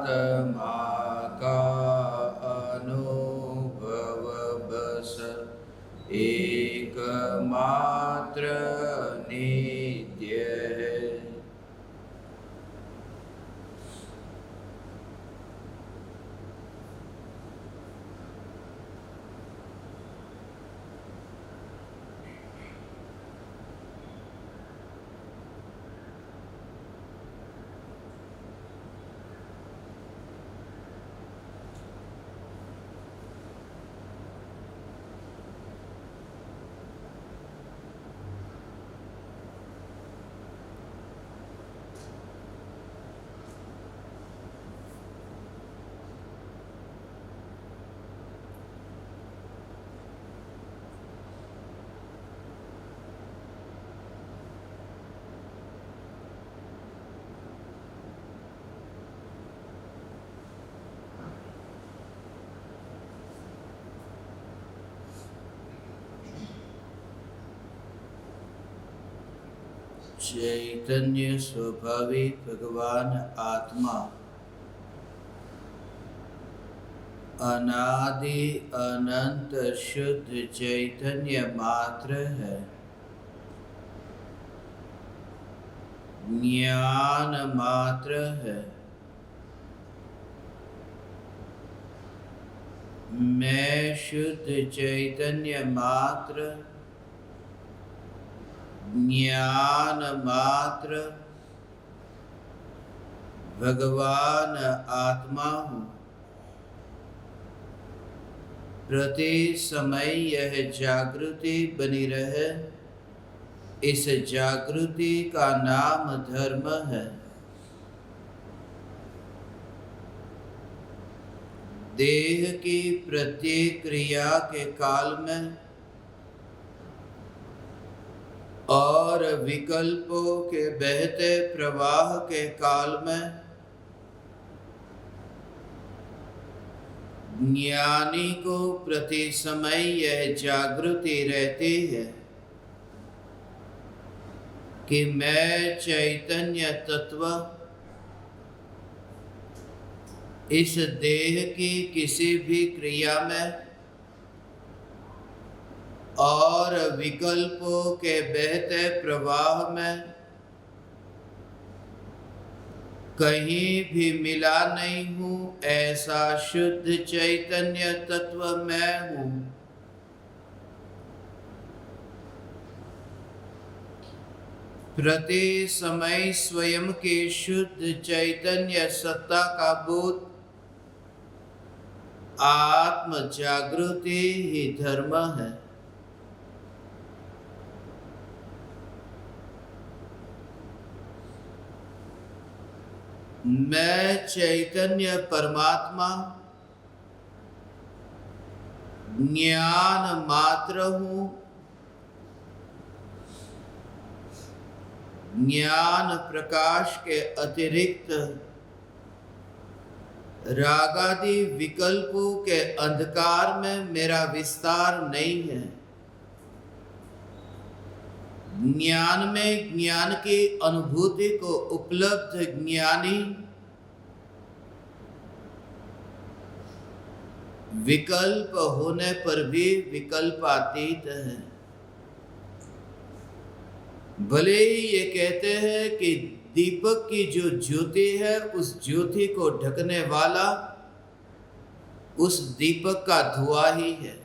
आत्मा का अनुभव बस एकमात्र नित्य है। चैतन्य स्वभावी भगवान आत्मा अनादि अनंत शुद्ध चैतन्य मात्र है। ज्ञान मात्र है। मैं शुद्ध चैतन्य मात्र, ज्ञान मात्र, भगवान आत्मा हूँ। प्रति समय यह जागृति बनी रहे, इस जागृति का नाम धर्म है। देह की प्रत्येक क्रिया के काल में और विकल्पों के बहते प्रवाह के काल में ज्ञानी को प्रति समय यह जागृति रहती है कि मैं चैतन्य तत्व इस देह की किसी भी क्रिया में और विकल्पों के बहते प्रवाह में कहीं भी मिला नहीं हूँ। ऐसा शुद्ध चैतन्य तत्व मैं हूँ। प्रति समय स्वयं के शुद्ध चैतन्य सत्ता का बोध, आत्म जागृति ही धर्म है। मैं चैतन्य परमात्मा ज्ञान मात्र हूँ। ज्ञान प्रकाश के अतिरिक्त रागादि विकल्पों के अंधकार में मेरा विस्तार नहीं है। ज्ञान में ज्ञान की अनुभूति को उपलब्ध ज्ञानी विकल्प होने पर भी विकल्पातीत है। भले ही ये कहते हैं कि दीपक की जो ज्योति है उस ज्योति को ढकने वाला उस दीपक का धुआं ही है।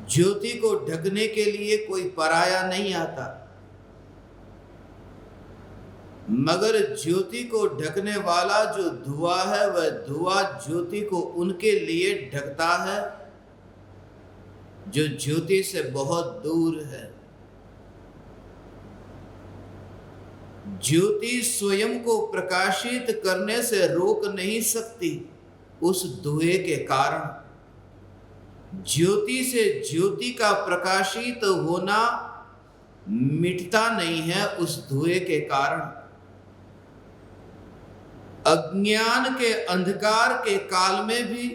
ज्योति को ढकने के लिए कोई पराया नहीं आता, मगर ज्योति को ढकने वाला जो धुआं है वह धुआं ज्योति को उनके लिए ढकता है जो ज्योति से बहुत दूर है। ज्योति स्वयं को प्रकाशित करने से रोक नहीं सकती उस धुएं के कारण। ज्योति से ज्योति का प्रकाशित होना मिटता नहीं है उस धुएं के कारण। अज्ञान के अंधकार के काल में भी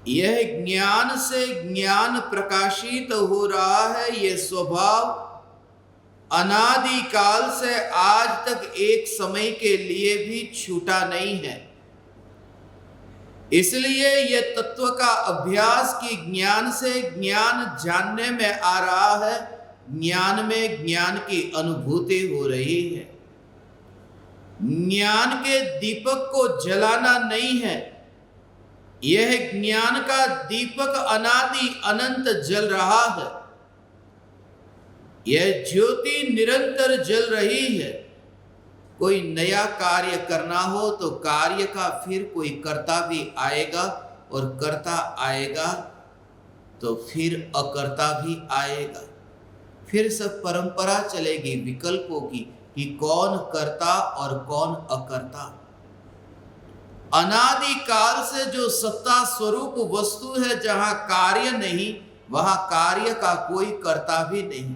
यह ज्ञान से ज्ञान प्रकाशित हो रहा है। यह स्वभाव अनादि काल से आज तक एक समय के लिए भी छूटा नहीं है। इसलिए यह तत्व का अभ्यास की ज्ञान से ज्ञान जानने में आ रहा है, ज्ञान में ज्ञान की अनुभूति हो रही है। ज्ञान के दीपक को जलाना नहीं है, यह ज्ञान का दीपक अनादि अनंत जल रहा है। यह ज्योति निरंतर जल रही है। कोई नया कार्य करना हो तो कार्य का फिर कोई कर्ता भी आएगा, और कर्ता आएगा तो फिर अकर्ता भी आएगा। फिर सब परंपरा चलेगी विकल्पों की कि कौन कर्ता और कौन अकर्ता। अनादि काल से जो सत्ता स्वरूप वस्तु है, जहां कार्य नहीं वहां कार्य का कोई कर्ता भी नहीं।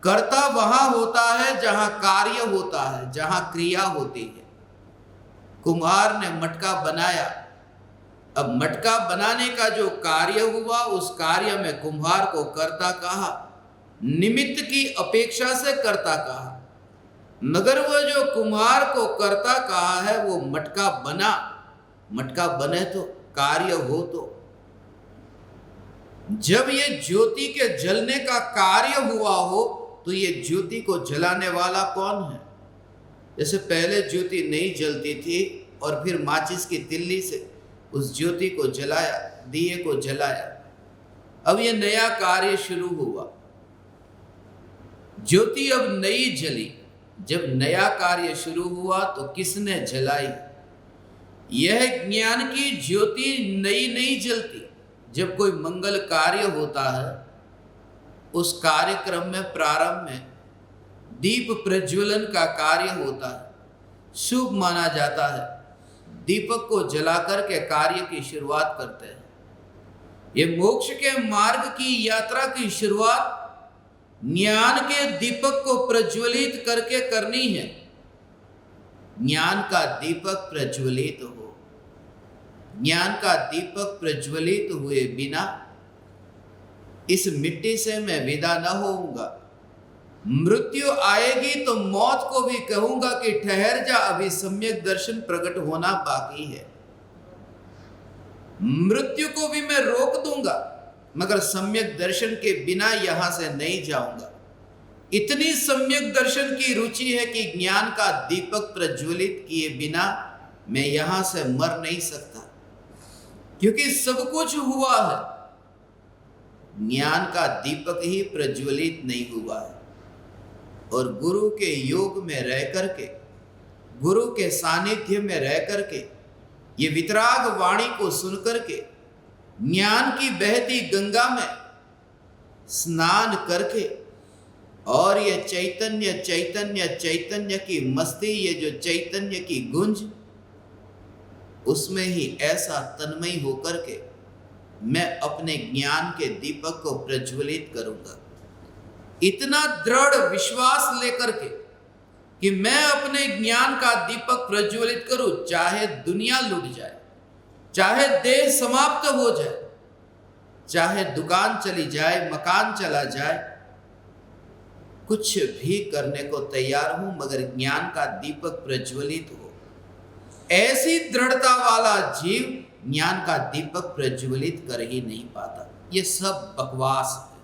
कर्ता वहां होता है जहां कार्य होता है, जहां क्रिया होती है। कुम्हार ने मटका बनाया, अब मटका बनाने का जो कार्य हुआ उस कार्य में कुम्हार को कर्ता कहा, निमित्त की अपेक्षा से कर्ता कहा। मगर वो जो कुम्हार को कर्ता कहा है वो मटका बना, मटका बने तो कार्य हो। तो जब ये ज्योति के जलने का कार्य हुआ हो तो ये ज्योति को जलाने वाला कौन है? जैसे पहले ज्योति नहीं जलती थी और फिर माचिस की तिल्ली से उस ज्योति को जलाया, दिए को जलाया। अब ये नया कार्य शुरू हुआ, ज्योति अब नई जली। जब नया कार्य शुरू हुआ तो किसने जलाई? यह ज्ञान की ज्योति नई नहीं जलती। जब कोई मंगल कार्य होता है, उस कार्यक्रम में प्रारंभ में दीप प्रज्वलन का कार्य होता है, शुभ माना जाता है। दीपक को जलाकर के कार्य की शुरुआत करते हैं। ये मोक्ष के मार्ग की यात्रा की शुरुआत ज्ञान के दीपक को प्रज्वलित करके करनी है। ज्ञान का दीपक प्रज्वलित हो, ज्ञान का दीपक प्रज्वलित हुए बिना इस मिट्टी से मैं विदा न होऊंगा। मृत्यु आएगी तो मौत को भी कहूंगा कि ठहर जा, अभी सम्यक दर्शन प्रकट होना बाकी है। मृत्यु को भी मैं रोक दूंगा, मगर सम्यक दर्शन के बिना यहां से नहीं जाऊंगा। इतनी सम्यक दर्शन की रुचि है कि ज्ञान का दीपक प्रज्वलित किए बिना मैं यहां से मर नहीं सकता, क्योंकि सब कुछ हुआ है, ज्ञान का दीपक ही प्रज्वलित नहीं हुआ है। और गुरु के योग में रह करके, गुरु के सानिध्य में रह करके, ये वितराग वाणी को सुन करके, ज्ञान की बहती गंगा में स्नान करके, और ये चैतन्य चैतन्य चैतन्य की मस्ती, ये जो चैतन्य की गुंज, उसमें ही ऐसा तन्मय होकर के मैं अपने ज्ञान के दीपक को प्रज्वलित करूंगा। इतना दृढ़ विश्वास लेकर के कि मैं अपने ज्ञान का दीपक प्रज्वलित करूं, चाहे दुनिया लुट जाए, चाहे देह समाप्त हो जाए, चाहे दुकान चली जाए, मकान चला जाए, कुछ भी करने को तैयार हूं, मगर ज्ञान का दीपक प्रज्वलित हो। ऐसी दृढ़ता वाला जीव ज्ञान का दीपक प्रज्वलित कर ही नहीं पाता। ये सब बकवास है।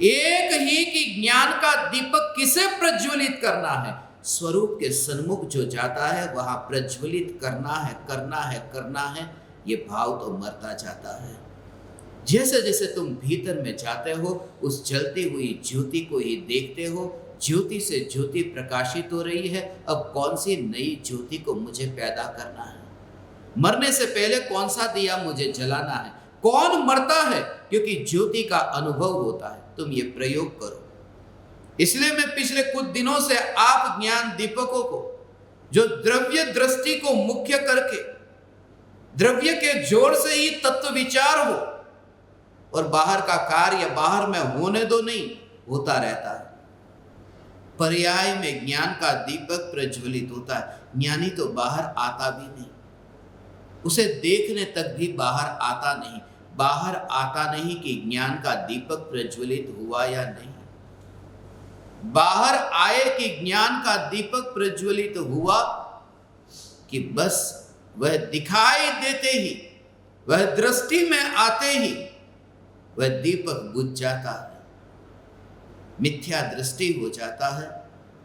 एक ही कि ज्ञान का दीपक किसे प्रज्वलित करना है? स्वरूप के सन्मुख जो जाता है वहां प्रज्वलित करना है, करना है, करना है। ये भाव तो मरता जाता है। जैसे जैसे तुम भीतर में जाते हो, उस जलती हुई ज्योति को ही देखते हो। ज्योति से ज्योति प्रकाशित हो रही है। अब कौन सी नई ज्योति को मुझे पैदा करना है? मरने से पहले कौन सा दिया मुझे जलाना है? कौन मरता है? क्योंकि ज्योति का अनुभव होता है। तुम ये प्रयोग करो। इसलिए मैं पिछले कुछ दिनों से आप ज्ञान दीपकों को, जो द्रव्य दृष्टि को मुख्य करके, द्रव्य के जोर से ही तत्व विचार हो और बाहर का कार्य बाहर में होने दो, नहीं होता रहता है। पर्याय में ज्ञान का दीपक प्रज्वलित होता है। ज्ञानी तो बाहर आता भी नहीं, उसे देखने तक भी बाहर आता नहीं। बाहर आता नहीं कि ज्ञान का दीपक प्रज्वलित हुआ या नहीं। बाहर आए कि ज्ञान का दीपक प्रज्वलित हुआ कि बस वह दिखाई देते ही, वह दृष्टि में आते ही वह दीपक बुझ जाता है, मिथ्या दृष्टि हो जाता है।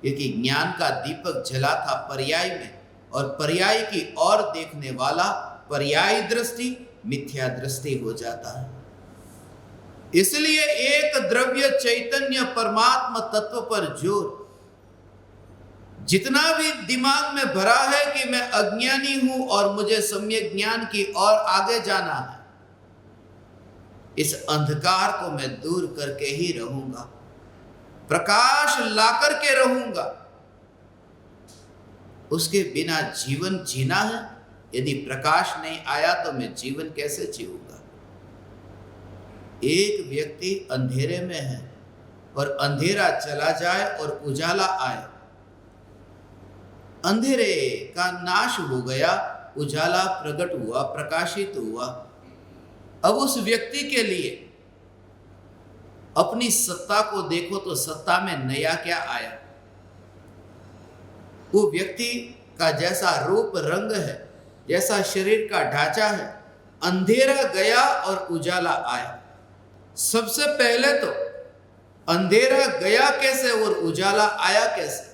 क्योंकि ज्ञान का दीपक जला था पर्याय में, और पर्याय की ओर देखने वाला पर्याय दृष्टि मिथ्या दृष्टि हो जाता है। इसलिए एक द्रव्य चैतन्य परमात्मा तत्व पर जोर जितना भी दिमाग में भरा है कि मैं अज्ञानी हूं और मुझे सम्यक ज्ञान की ओर आगे जाना है, इस अंधकार को मैं दूर करके ही रहूंगा, प्रकाश ला करके रहूंगा। उसके बिना जीवन जीना है। यदि प्रकाश नहीं आया तो मैं जीवन कैसे जीऊंगा? एक व्यक्ति अंधेरे में है और अंधेरा चला जाए और उजाला आए, अंधेरे का नाश हो गया, उजाला प्रकट हुआ, प्रकाशित हुआ। अब उस व्यक्ति के लिए अपनी सत्ता को देखो तो सत्ता में नया क्या आया? वो व्यक्ति का जैसा रूप रंग है, जैसा शरीर का ढांचा है, अंधेरा गया और उजाला आया। सबसे पहले तो अंधेरा गया कैसे और उजाला आया कैसे?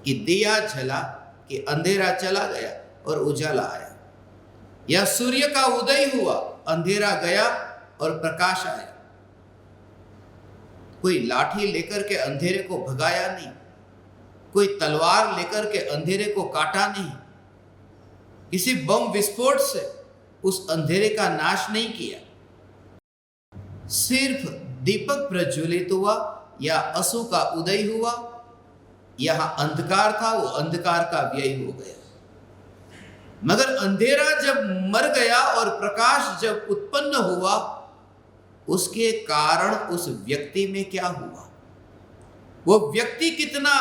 कि दिया जला कि अंधेरा चला गया और उजाला आया, या सूर्य का उदय हुआ, अंधेरा गया और प्रकाश आया। कोई लाठी लेकर के अंधेरे को भगाया नहीं, कोई तलवार लेकर के अंधेरे को काटा नहीं, किसी बम विस्फोट से उस अंधेरे का नाश नहीं किया। सिर्फ दीपक प्रज्वलित हुआ या असु का उदय हुआ, यहां अंधकार था, वो अंधकार का व्यय हो गया। मगर अंधेरा जब मर गया और प्रकाश जब उत्पन्न हुआ, उसके कारण उस व्यक्ति में क्या हुआ? वो व्यक्ति कितना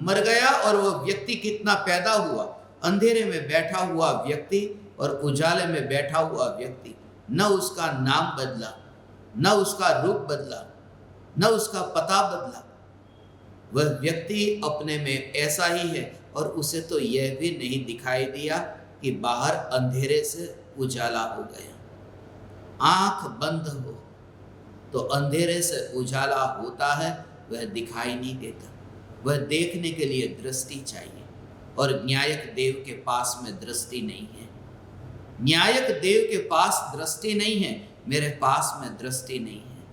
मर गया और वो व्यक्ति कितना पैदा हुआ? अंधेरे में बैठा हुआ व्यक्ति और उजाले में बैठा हुआ व्यक्ति, न उसका नाम बदला, न उसका रूप बदला, न उसका पता बदला। वह व्यक्ति अपने में ऐसा ही है। और उसे तो यह भी नहीं दिखाई दिया कि बाहर अंधेरे से उजाला हो गया। आंख बंद हो तो अंधेरे से उजाला होता है, वह दिखाई नहीं देता। वह देखने के लिए दृष्टि चाहिए, और न्यायक देव के पास में दृष्टि नहीं है। न्यायक देव के पास दृष्टि नहीं है, मेरे पास में दृष्टि नहीं है,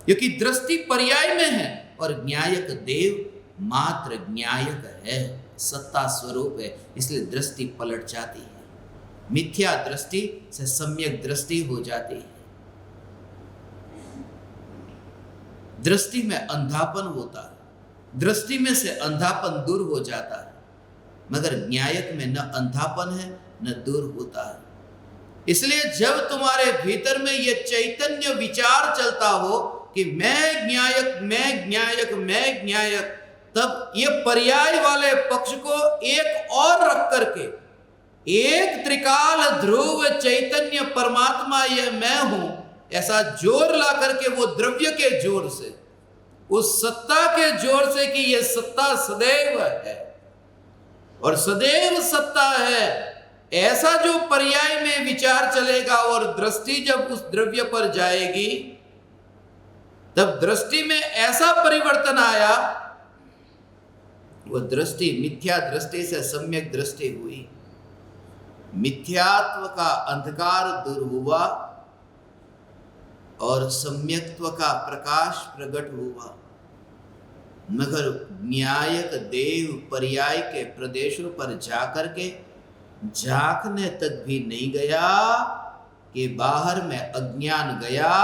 क्योंकि दृष्टि पर्याय में है और न्यायक देव मात्र न्यायक है, सत्ता स्वरूप है। इसलिए दृष्टि पलट जाती है, मिथ्या दृष्टि से सम्यक दृष्टि हो जाती है। दृष्टि में अंधापन होता है, दृष्टि में से अंधापन दूर हो जाता है, मगर न्यायक में न अंधापन है न दूर होता है। इसलिए जब तुम्हारे भीतर में यह चैतन्य विचार चलता हो कि मैं न्यायक, मैं न्यायक, मैं न्यायक, तब ये पर्याय वाले पक्ष को एक और रख करके एक त्रिकाल ध्रुव चैतन्य परमात्मा ये मैं हूं, ऐसा जोर ला करके वो द्रव्य के जोर से, उस सत्ता के जोर से कि ये सत्ता सदैव है और सदैव सत्ता है, ऐसा जो पर्याय में विचार चलेगा और दृष्टि जब उस द्रव्य पर जाएगी, तब दृष्टि में ऐसा परिवर्तन आया, वह दृष्टि मिथ्या दृष्टि से सम्यक दृष्टि हुई। मिथ्यात्व का अंधकार दूर हुआ और सम्यक्त्व का प्रकाश प्रकट हुआ। मगर न्यायक देव पर्याय के प्रदेशों पर जाकर के झांकने तक भी नहीं गया कि बाहर में अज्ञान गया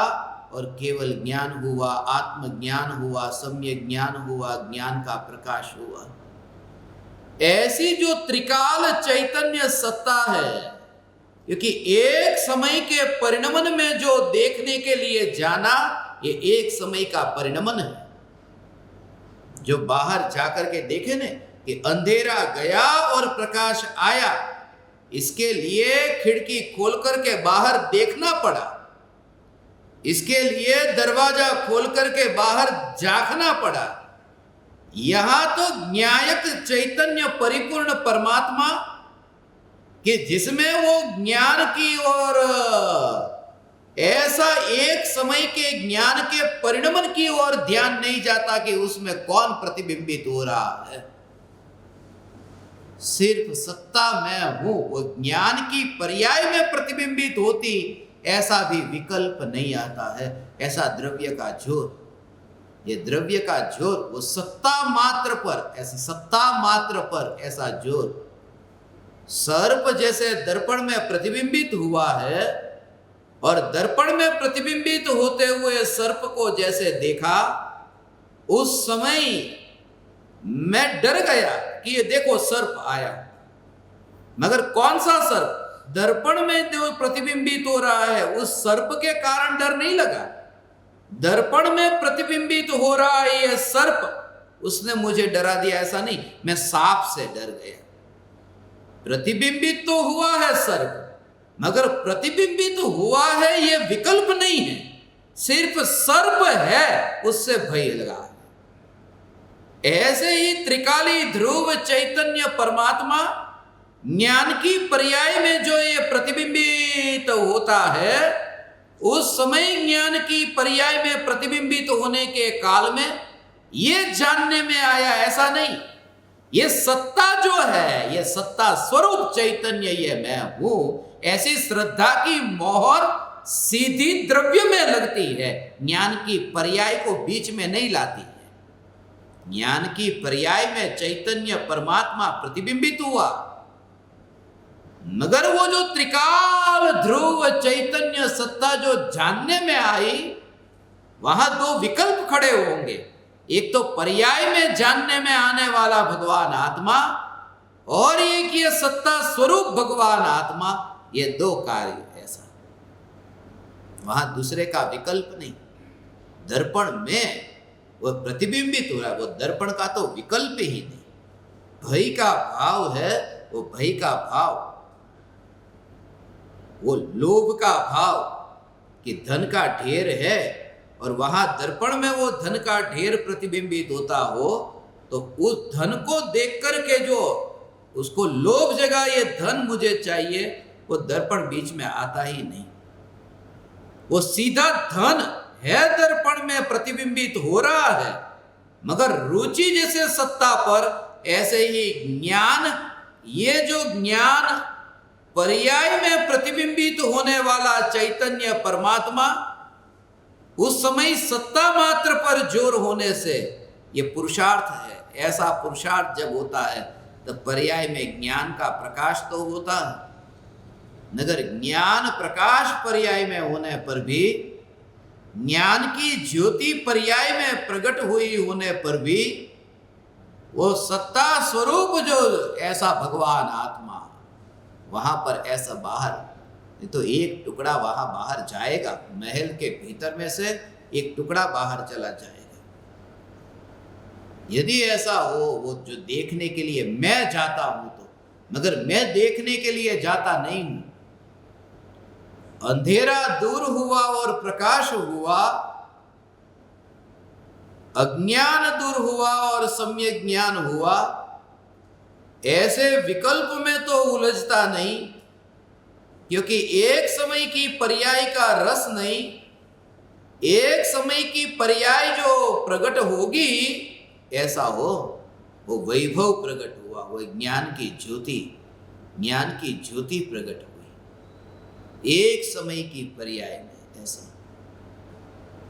और केवल ज्ञान हुआ, आत्मज्ञान हुआ, सम्यक ज्ञान हुआ, ज्ञान का प्रकाश हुआ। ऐसी जो त्रिकाल चैतन्य सत्ता है, क्योंकि एक समय के परिणमन में जो देखने के लिए जाना, ये एक समय का परिणमन है। जो बाहर जाकर के देखे ने कि अंधेरा गया और प्रकाश आया, इसके लिए खिड़की खोल करके बाहर देखना पड़ा इसके लिए दरवाजा खोल करके बाहर झांकना पड़ा। यहां तो न्यायक चैतन्य परिपूर्ण परमात्मा कि जिसमें वो ज्ञान की और ऐसा एक समय के ज्ञान के परिणमन की ओर ध्यान नहीं जाता कि उसमें कौन प्रतिबिंबित हो रहा है। सिर्फ सत्ता मैं हूं वो ज्ञान की पर्याय में प्रतिबिंबित होती, ऐसा भी विकल्प नहीं आता है। ऐसा द्रव्य का जोर, ये द्रव्य का जोर वो सत्ता मात्र पर, ऐसी सत्ता मात्र पर ऐसा जोर सर्प जैसे दर्पण में प्रतिबिंबित हुआ है और दर्पण में प्रतिबिंबित होते हुए सर्प को जैसे देखा, उस समय मैं डर गया कि ये देखो सर्प आया। मगर कौन सा सर्प? दर्पण में जो प्रतिबिंबित हो रहा है उस सर्प के कारण डर नहीं लगा। दर्पण में प्रतिबिंबित हो रहा है ये सर्प, उसने मुझे डरा दिया ऐसा नहीं। मैं सांप से डर गया। प्रतिबिंबित तो हुआ है सर्प, मगर प्रतिबिंबित हुआ है ये विकल्प नहीं है, सिर्फ सर्प है, उससे भय लगा। ऐसे ही त्रिकाली ध्रुव चैतन्य परमात्मा ज्ञान की पर्याय में जो ये प्रतिबिंबित होता है, उस समय ज्ञान की पर्याय में प्रतिबिंबित होने के काल में ये जानने में आया ऐसा नहीं, ये सत्ता जो है, ये सत्ता स्वरूप चैतन्य ये मैं हूं। ऐसी श्रद्धा की मोहर सीधी द्रव्य में लगती है, ज्ञान की पर्याय को बीच में नहीं लाती है। ज्ञान की पर्याय में चैतन्य परमात्मा प्रतिबिंबित हुआ, मगर वो जो त्रिकाल ध्रुव चैतन्य सत्ता जो जानने में आई, वहां दो विकल्प खड़े होंगे। एक तो पर्याय में जानने में आने वाला भगवान आत्मा, और एक ये सत्ता स्वरूप भगवान आत्मा, ये दो कार्य ऐसा। वहां दूसरे का विकल्प नहीं। दर्पण में वो प्रतिबिंबित हो रहा है, वो दर्पण का तो विकल्प ही नहीं। भय का भाव है, वो भय का भाव, वो लोभ का भाव कि धन का ढेर है, और वहां दर्पण में वो धन का ढेर प्रतिबिंबित होता हो, तो उस धन को देख करके जो उसको लोभ जगा, ये धन मुझे चाहिए, वो दर्पण बीच में आता ही नहीं। वो सीधा धन है दर्पण में प्रतिबिंबित हो रहा है, मगर रुचि जैसे सत्ता पर, ऐसे ही ज्ञान, ये जो ज्ञान पर्याय में प्रतिबिंबित होने वाला चैतन्य परमात्मा, उस समय सत्ता मात्र पर जोर होने से ये पुरुषार्थ है। ऐसा पुरुषार्थ जब होता है तब पर्याय में ज्ञान का प्रकाश तो होता है, मगर ज्ञान प्रकाश पर्याय में होने पर भी, ज्ञान की ज्योति पर्याय में प्रकट हुई होने पर भी, वो सत्ता स्वरूप जो ऐसा भगवान आत्मा, वहां पर ऐसा बाहर तो एक टुकड़ा वहां बाहर जाएगा, महल के भीतर में से एक टुकड़ा बाहर चला जाएगा। यदि ऐसा हो, वो जो देखने के लिए मैं जाता हूं तो, मगर मैं देखने के लिए जाता नहीं हूं। अंधेरा दूर हुआ और प्रकाश हुआ, अज्ञान दूर हुआ और सम्यक ज्ञान हुआ। ऐसे विकल्प में तो उलझता नहीं, क्योंकि एक समय की पर्याय का रस नहीं, एक समय की पर्याय जो प्रकट होगी, ऐसा हो, वो वैभव प्रकट हुआ, वो ज्ञान की ज्योति, ज्ञान की ज्योति प्रकट हुई एक समय की पर्याय में ऐसा।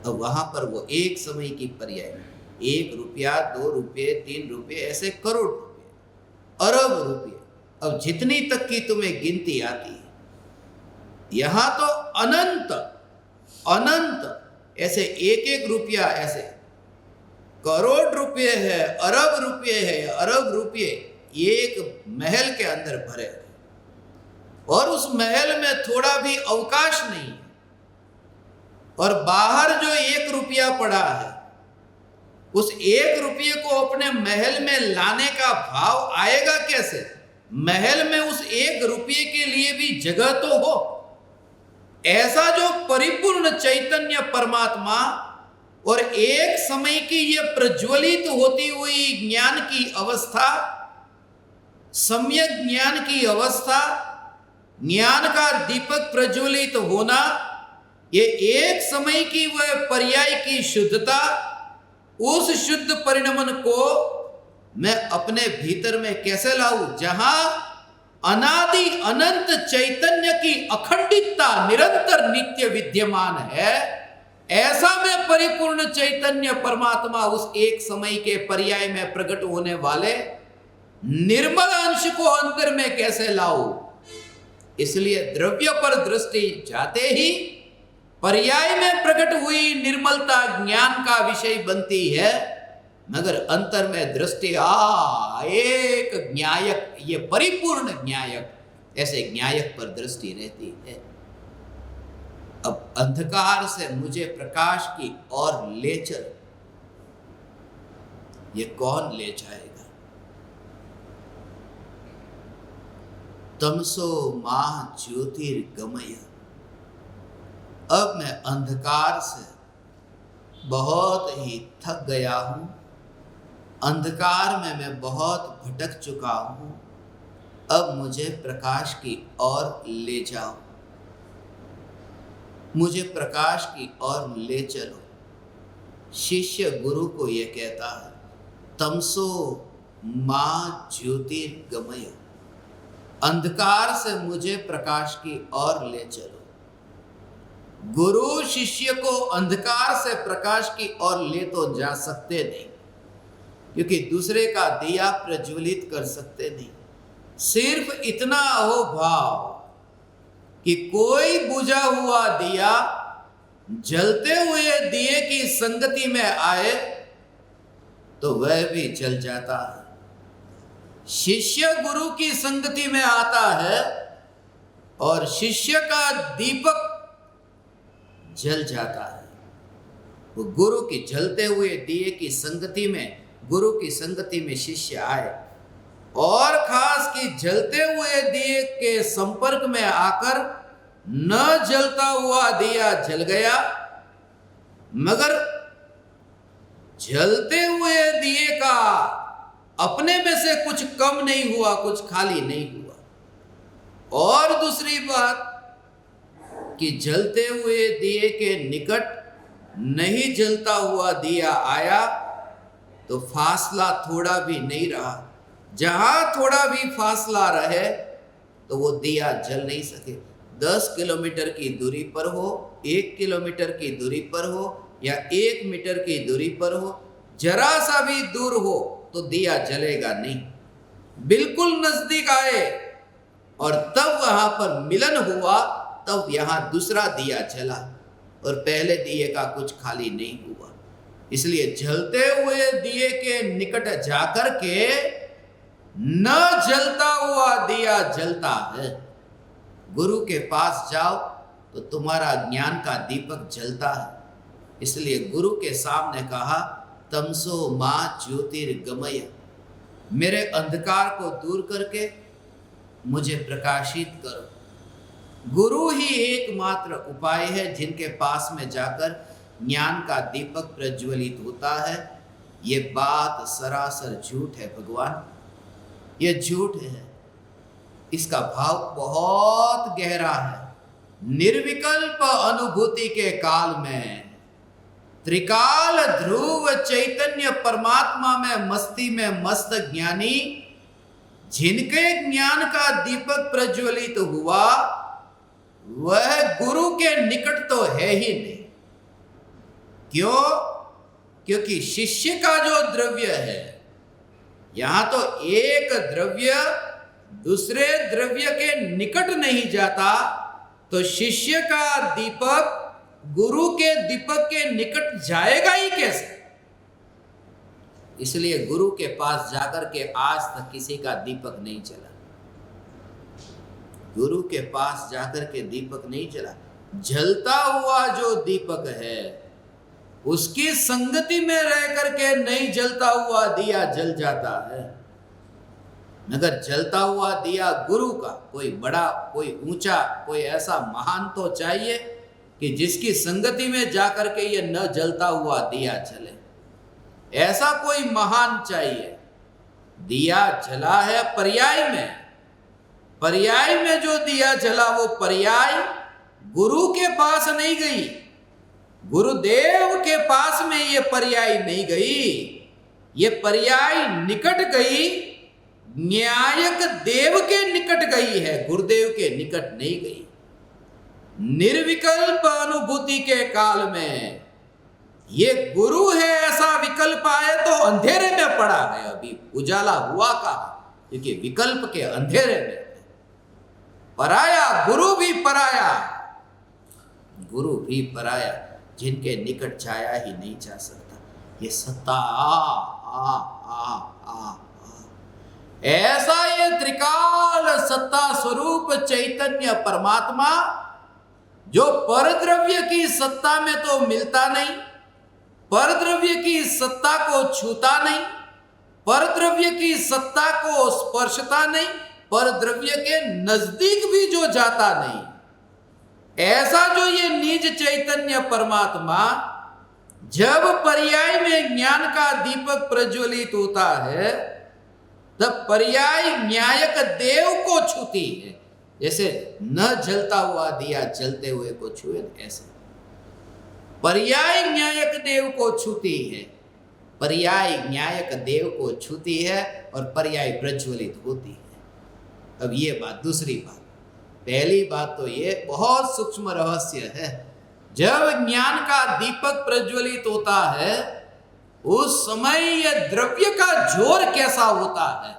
अब वहां पर वो एक समय की पर्याय में 1 रुपया, 2 रुपये, 3 रुपये, ऐसे करोड़ रुपये, अरब रुपये, अब जितनी तक की तुम्हें गिनती आती है, यहां तो अनंत अनंत ऐसे 1-1 रुपया, ऐसे करोड़ रुपये है, अरब रुपये है, अरब रुपये एक महल के अंदर भरे, और उस महल में थोड़ा भी अवकाश नहीं, और बाहर जो 1 रुपया पड़ा है, उस 1 रुपये को अपने महल में लाने का भाव आएगा कैसे? महल में उस 1 रुपये के लिए भी जगह तो हो, ऐसा जो परिपूर्ण चैतन्य परमात्मा और एक समय की ये प्रज्वलित होती हुई ज्ञान की अवस्था, सम्यक ज्ञान की अवस्था, ज्ञान का दीपक प्रज्वलित होना, ये एक समय की वह पर्याय की शुद्धता, उस शुद्ध परिणमन को मैं अपने भीतर में कैसे लाऊं, जहां अनादि अनंत चैतन्य की अखंडितता निरंतर नित्य विद्यमान है। ऐसा में परिपूर्ण चैतन्य परमात्मा उस एक समय के पर्याय में प्रकट होने वाले निर्मल अंश को अंतर में कैसे लाऊं। इसलिए द्रव्य पर दृष्टि जाते ही पर्याय में प्रकट हुई निर्मलता ज्ञान का विषय बनती है, मगर अंतर में दृष्टि एक न्यायक, ये परिपूर्ण न्यायक, ऐसे न्यायक पर दृष्टि रहती है। अब अंधकार से मुझे प्रकाश की ओर ले चल, ये कौन ले जाएगा? तमसो माह ज्योतिर्गमय। अब मैं अंधकार से बहुत ही थक गया हूं, अंधकार में मैं बहुत भटक चुका हूं। अब मुझे प्रकाश की ओर ले जाओ, मुझे प्रकाश की ओर ले चलो। शिष्य गुरु को यह कहता है, तमसो मां ज्योतिर्गमय, अंधकार से मुझे प्रकाश की ओर ले चलो। गुरु शिष्य को अंधकार से प्रकाश की ओर ले तो जा सकते नहीं, क्योंकि दूसरे का दिया प्रज्वलित कर सकते नहीं। सिर्फ इतना अहोभाव कि कोई बुझा हुआ दिया जलते हुए दिए की संगति में आए तो वह भी जल जाता है। शिष्य गुरु की संगति में आता है और शिष्य का दीपक जल जाता है। वो गुरु की जलते हुए दिए की संगति में, गुरु की संगति में शिष्य आए और खास की जलते हुए दिए के संपर्क में आकर न जलता हुआ दिया जल गया, मगर जलते हुए दिए का अपने में से कुछ कम नहीं हुआ, कुछ खाली नहीं हुआ। और दूसरी बात कि जलते हुए दिए के निकट नहीं जलता हुआ दिया आया तो फासला थोड़ा भी नहीं रहा। जहां थोड़ा भी फासला रहे तो वो दिया जल नहीं सके। 10 किलोमीटर की दूरी पर हो, 1 किलोमीटर की दूरी पर हो या 1 मीटर की दूरी पर हो, जरा सा भी दूर हो तो दिया जलेगा नहीं। बिल्कुल नजदीक आए और तब वहां पर मिलन हुआ, तब यहां दूसरा दिया जला और पहले दिए का कुछ खाली नहीं हुआ। इसलिए जलते हुए दिए के निकट जाकर के न जलता हुआ दिया जलता है। गुरु के पास जाओ तो तुम्हारा ज्ञान का दीपक जलता है। इसलिए गुरु के सामने कहा, तमसो मां ज्योतिर्गमय, मेरे अंधकार को दूर करके मुझे प्रकाशित करो। गुरु ही एकमात्र उपाय है जिनके पास में जाकर ज्ञान का दीपक प्रज्वलित होता है। ये बात सरासर झूठ है भगवान, ये झूठ है। इसका भाव बहुत गहरा है। निर्विकल्प अनुभूति के काल में त्रिकाल ध्रुव चैतन्य परमात्मा में मस्ती में मस्त ज्ञानी, जिनके ज्ञान का दीपक प्रज्वलित हुआ, वह गुरु के निकट तो है ही नहीं। क्यों? क्योंकि शिष्य का जो द्रव्य है, यहां तो एक द्रव्य दूसरे द्रव्य के निकट नहीं जाता, तो शिष्य का दीपक गुरु के दीपक के निकट जाएगा ही कैसे? इसलिए गुरु के पास जाकर के आज तक किसी का दीपक नहीं चला। गुरु के पास जाकर के दीपक नहीं चला। जलता हुआ जो दीपक है, उसकी संगति में रह करके नहीं जलता हुआ दिया जल जाता है। मगर जलता हुआ दिया गुरु का कोई बड़ा, कोई ऊंचा, कोई ऐसा महान तो चाहिए कि जिसकी संगति में जाकर के ये न जलता हुआ दिया जले। ऐसा कोई महान चाहिए। दिया जला है पर्याय में, पर्याय में जो दिया जला वो पर्याय गुरु के पास नहीं गई, गुरुदेव के पास में ये पर्याय नहीं गई, ये पर्याय निकट गई, न्यायक देव के निकट गई है, गुरुदेव के निकट नहीं गई। निर्विकल्प अनुभूति के काल में ये गुरु है ऐसा विकल्प आए तो अंधेरे में पड़ा है, अभी उजाला हुआ कहा, क्योंकि विकल्प के अंधेरे में पराया, गुरु भी पराया, गुरु भी पराया, जिनके निकट जाया ही नहीं जा सकता। ये सत्ता आ ऐसा ये त्रिकाल सत्ता स्वरूप चैतन्य परमात्मा जो परद्रव्य की सत्ता में तो मिलता नहीं, परद्रव्य की सत्ता को छूता नहीं, परद्रव्य की सत्ता को स्पर्शता नहीं, परद्रव्य के नजदीक भी जो जाता नहीं, ऐसा जो ये निज चैतन्य परमात्मा जब पर्याय में ज्ञान का दीपक प्रज्वलित होता है तब पर्याय न्यायक देव को छूती है। जैसे न जलता हुआ दिया जलते हुए को छुए, ऐसे पर्याय न्यायक देव को छूती है, पर्याय न्यायक देव को छूती है और पर्याय प्रज्वलित होती है। अब ये बात, दूसरी बात, पहली बात तो ये बहुत सूक्ष्म रहस्य है। जब ज्ञान का दीपक प्रज्वलित होता है उस समय यह द्रव्य का जोर कैसा होता है,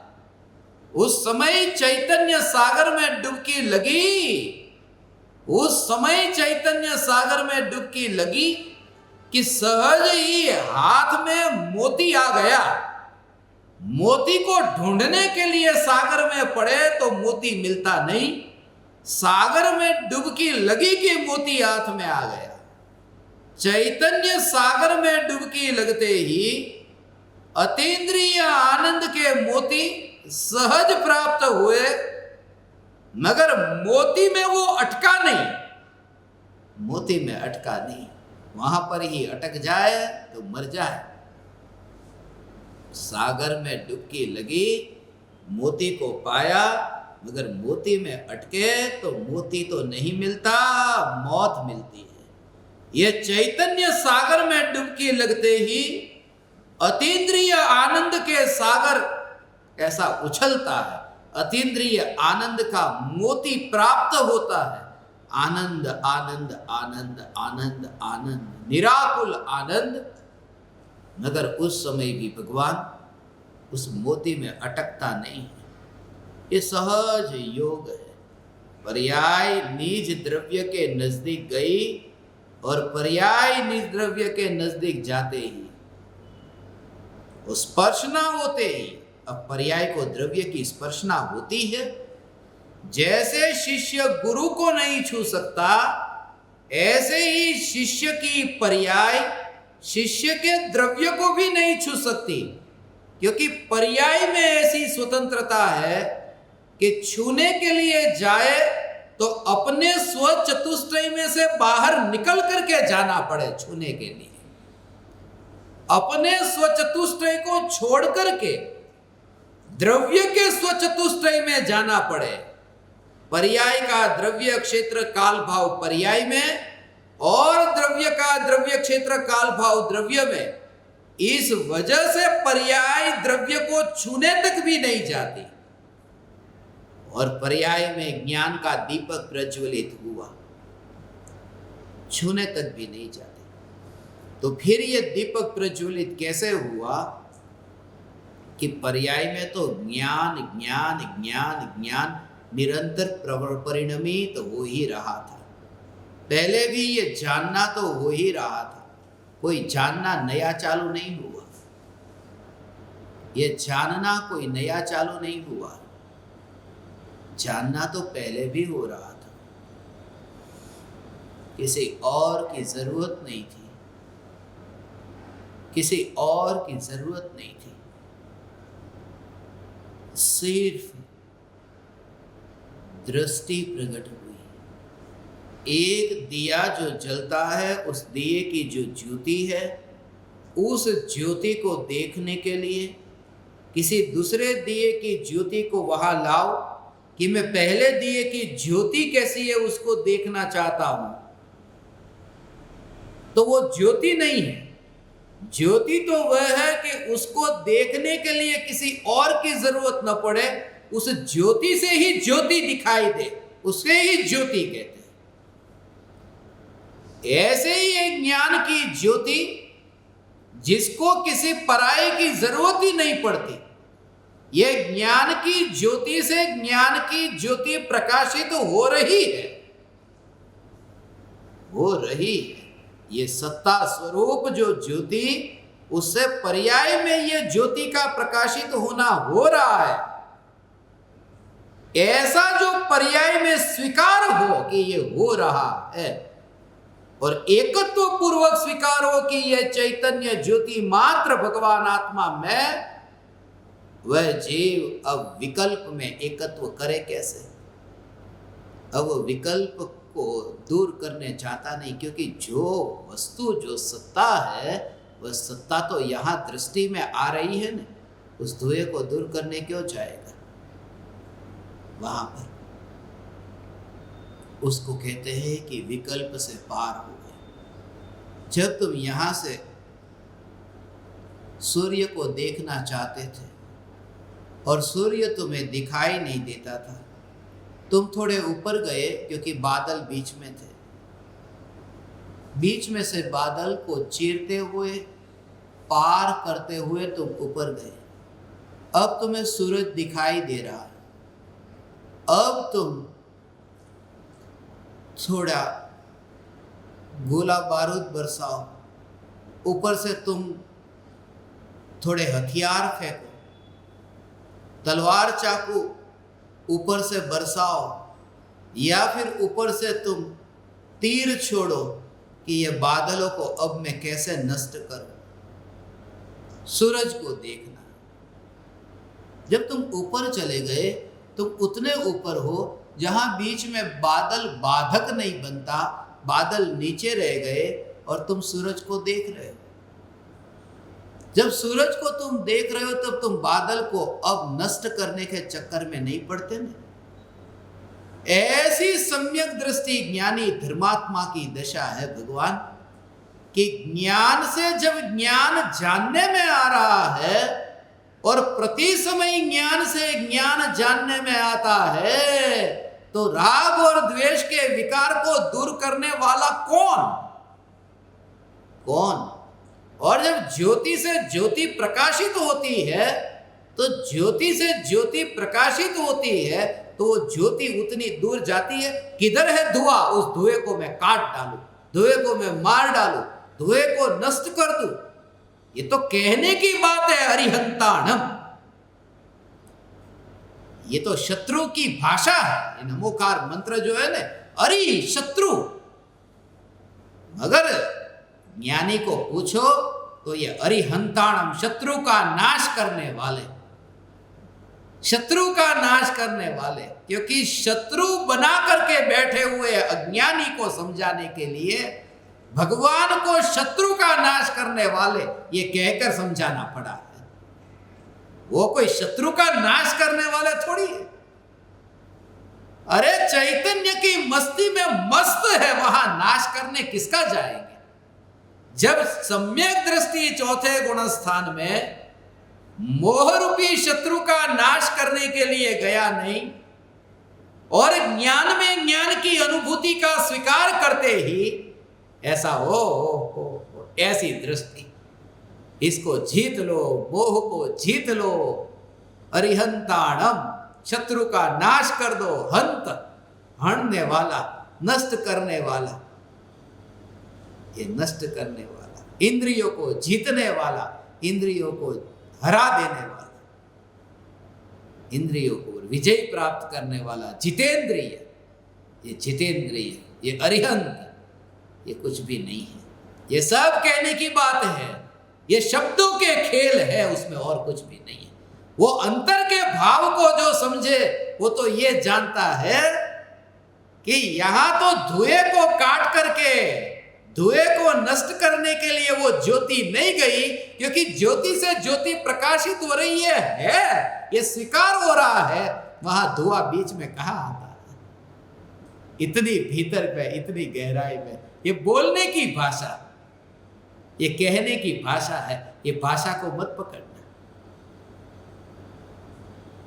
उस समय चैतन्य सागर में डुबकी लगी, उस समय चैतन्य सागर में डुबकी लगी कि सहज ही हाथ में मोती आ गया। मोती को ढूंढने के लिए सागर में पड़े तो मोती मिलता नहीं, सागर में डुबकी लगी कि मोती हाथ में आ गया। चैतन्य सागर में डुबकी लगते ही अतीन्द्रिय आनंद के मोती सहज प्राप्त हुए, मगर मोती में वो अटका नहीं, मोती में अटका नहीं, वहां पर ही अटक जाए तो मर जाए। सागर में डुबकी लगी, मोती को पाया, मगर मोती में अटके तो मोती तो नहीं मिलता, मौत मिलती है। यह चैतन्य सागर में डुबकी लगते ही अतीन्द्रिय आनंद के सागर ऐसा उछलता है, अतीन्द्रिय आनंद का मोती प्राप्त होता है। आनंद आनंद आनंद आनंद आनंद, निराकुल आनंद, मगर उस समय भी भगवान उस मोती में अटकता नहीं है। ये सहज योग है। पर्याय निज द्रव्य के नजदीक गई और पर्याय निज द्रव्य के नजदीक जाते ही स्पर्शना होते ही, अब पर्याय को द्रव्य की स्पर्शना होती है। जैसे शिष्य गुरु को नहीं छू सकता, ऐसे ही शिष्य की पर्याय शिष्य के द्रव्य को भी नहीं छू सकती, क्योंकि पर्याय में ऐसी स्वतंत्रता है कि छूने के लिए जाए तो अपने स्व चतुष्टय में से बाहर निकल करके जाना पड़े। छूने के लिए अपने स्व चतुष्टय को छोड़ करके द्रव्य के स्व चतुष्टय में जाना पड़े। पर्याय का द्रव्य क्षेत्र काल भाव पर्याय में और द्रव्य का द्रव्य क्षेत्र काल भाव द्रव्य में, इस वजह से पर्याय द्रव्य को छूने तक भी नहीं जाती और पर्याय में ज्ञान का दीपक प्रज्वलित हुआ, छूने तक भी नहीं जाती। तो फिर ये दीपक प्रज्वलित कैसे हुआ कि पर्याय में तो ज्ञान ज्ञान ज्ञान ज्ञान निरंतर परिणमित हो ही रहा था। पहले भी ये जानना तो हो ही रहा था, कोई जानना नया चालू नहीं हुआ, ये जानना कोई नया चालू नहीं हुआ, जानना तो पहले भी हो रहा था। किसी और की जरूरत नहीं थी, किसी और की जरूरत नहीं थी। सिर्फ दृष्टि प्रकट हुई। एक दिया जो जलता है, उस दिए की जो ज्योति है, उस ज्योति को देखने के लिए किसी दूसरे दिए की ज्योति को वहां लाओ कि मैं पहले दिए की ज्योति कैसी है उसको देखना चाहता हूं, तो वो ज्योति नहीं है। ज्योति तो वह है कि उसको देखने के लिए किसी और की जरूरत न पड़े, उस ज्योति से ही ज्योति दिखाई दे, उसे ही ज्योति कहते हैं। ऐसे ही एक ज्ञान की ज्योति जिसको किसी पराये की जरूरत ही नहीं पड़ती, यह ज्ञान की ज्योति से ज्ञान की ज्योति प्रकाशित हो रही है, हो रही है। ये सत्ता स्वरूप जो ज्योति, उससे पर्याय में यह ज्योति का प्रकाशित होना हो रहा है। ऐसा जो पर्याय में स्वीकार हो कि ये हो रहा है और एकत्व पूर्वक स्वीकार हो कि यह चैतन्य ज्योति मात्र भगवान आत्मा में, वह जीव अब विकल्प में एकत्व करे कैसे? अब विकल्प को दूर करने चाहता नहीं, क्योंकि जो वस्तु जो सत्ता है वह सत्ता तो यहां दृष्टि में आ रही है ना, उस धुएं को दूर करने क्यों जाएगा वहां पर? उसको कहते हैं कि विकल्प से पार हो गए। जब तुम यहां से सूर्य को देखना चाहते थे और सूर्य तुम्हें दिखाई नहीं देता था, तुम थोड़े ऊपर गए क्योंकि बादल बीच में थे। बीच में से बादल को चीरते हुए, पार करते हुए तुम ऊपर गए। अब तुम्हें सूरज दिखाई दे रहा है। अब तुम थोड़ा गोला बारूद बरसाओ, ऊपर से तुम थोड़े हथियार फेंको, तलवार चाकू ऊपर से बरसाओ, या फिर ऊपर से तुम तीर छोड़ो कि ये बादलों को अब मैं कैसे नष्ट करूं। सूरज को देखना। जब तुम ऊपर चले गए, तुम उतने ऊपर हो जहां बीच में बादल बाधक नहीं बनता, बादल नीचे रह गए और तुम सूरज को देख रहे हो। जब सूरज को तुम देख रहे हो तब तुम बादल को अब नष्ट करने के चक्कर में नहीं पड़ते ना। ऐसी सम्यक दृष्टि ज्ञानी धर्मात्मा की दशा है भगवान, कि ज्ञान से जब ज्ञान जानने में आ रहा है और प्रति समय ज्ञान से ज्ञान जानने में आता है, तो राग और द्वेष के विकार को दूर करने वाला कौन? और जब ज्योति से ज्योति प्रकाशित होती है, तो ज्योति से ज्योति प्रकाशित होती है, तो वो ज्योति उतनी दूर जाती है। किधर है धुआं, उस धुएं को मैं काट डालूं, धुएं को मैं मार डालूं, धुएं को नष्ट कर दूं। ये तो कहने की बात है, अरिहंताणम। ये तो शत्रु की भाषा है। नमोकार मंत्र जो है ना, अरि शत्रु। अगर ज्ञानी को पूछो तो ये अरिहंताणम, शत्रु का नाश करने वाले, शत्रु का नाश करने वाले। क्योंकि शत्रु बना करके बैठे हुए अज्ञानी को समझाने के लिए भगवान को शत्रु का नाश करने वाले ये कहकर समझाना पड़ा है। वो कोई शत्रु का नाश करने वाले थोड़ी है। अरे चैतन्य की मस्ती में मस्त है, वहां नाश करने किसका जाएंगे? जब सम्यक दृष्टि चौथे गुण स्थान में मोहरूपी शत्रु का नाश करने के लिए गया नहीं, और ज्ञान में ज्ञान की अनुभूति का स्वीकार करते ही ऐसा हो ऐसी दृष्टि, इसको जीत लो, मोह को जीत लो। अरिहंताणम, शत्रु का नाश कर दो। हंत, हणने वाला, नष्ट करने वाला, ये नष्ट करने वाला, इंद्रियों को जीतने वाला, इंद्रियों को हरा देने वाला, इंद्रियों को विजय प्राप्त करने वाला, जितेंद्रिय। ये जितेंद्रिय, ये अरिहंत, ये कुछ भी नहीं है। ये सब कहने की बात है, ये शब्दों के खेल है, उसमें और कुछ भी नहीं है। वो अंतर के भाव को जो समझे वो तो ये जानता है कि यहां तो धुएं को काट करके धुएं को नष्ट करने के लिए वो ज्योति नहीं गई, क्योंकि ज्योति से ज्योति प्रकाशित हो रही है, ये स्वीकार हो रहा है। वहां धुआं बीच में कहां आता है? इतनी भीतर पे, इतनी गहराई में। ये बोलने की भाषा, ये कहने की भाषा है। ये भाषा को मत पकड़ना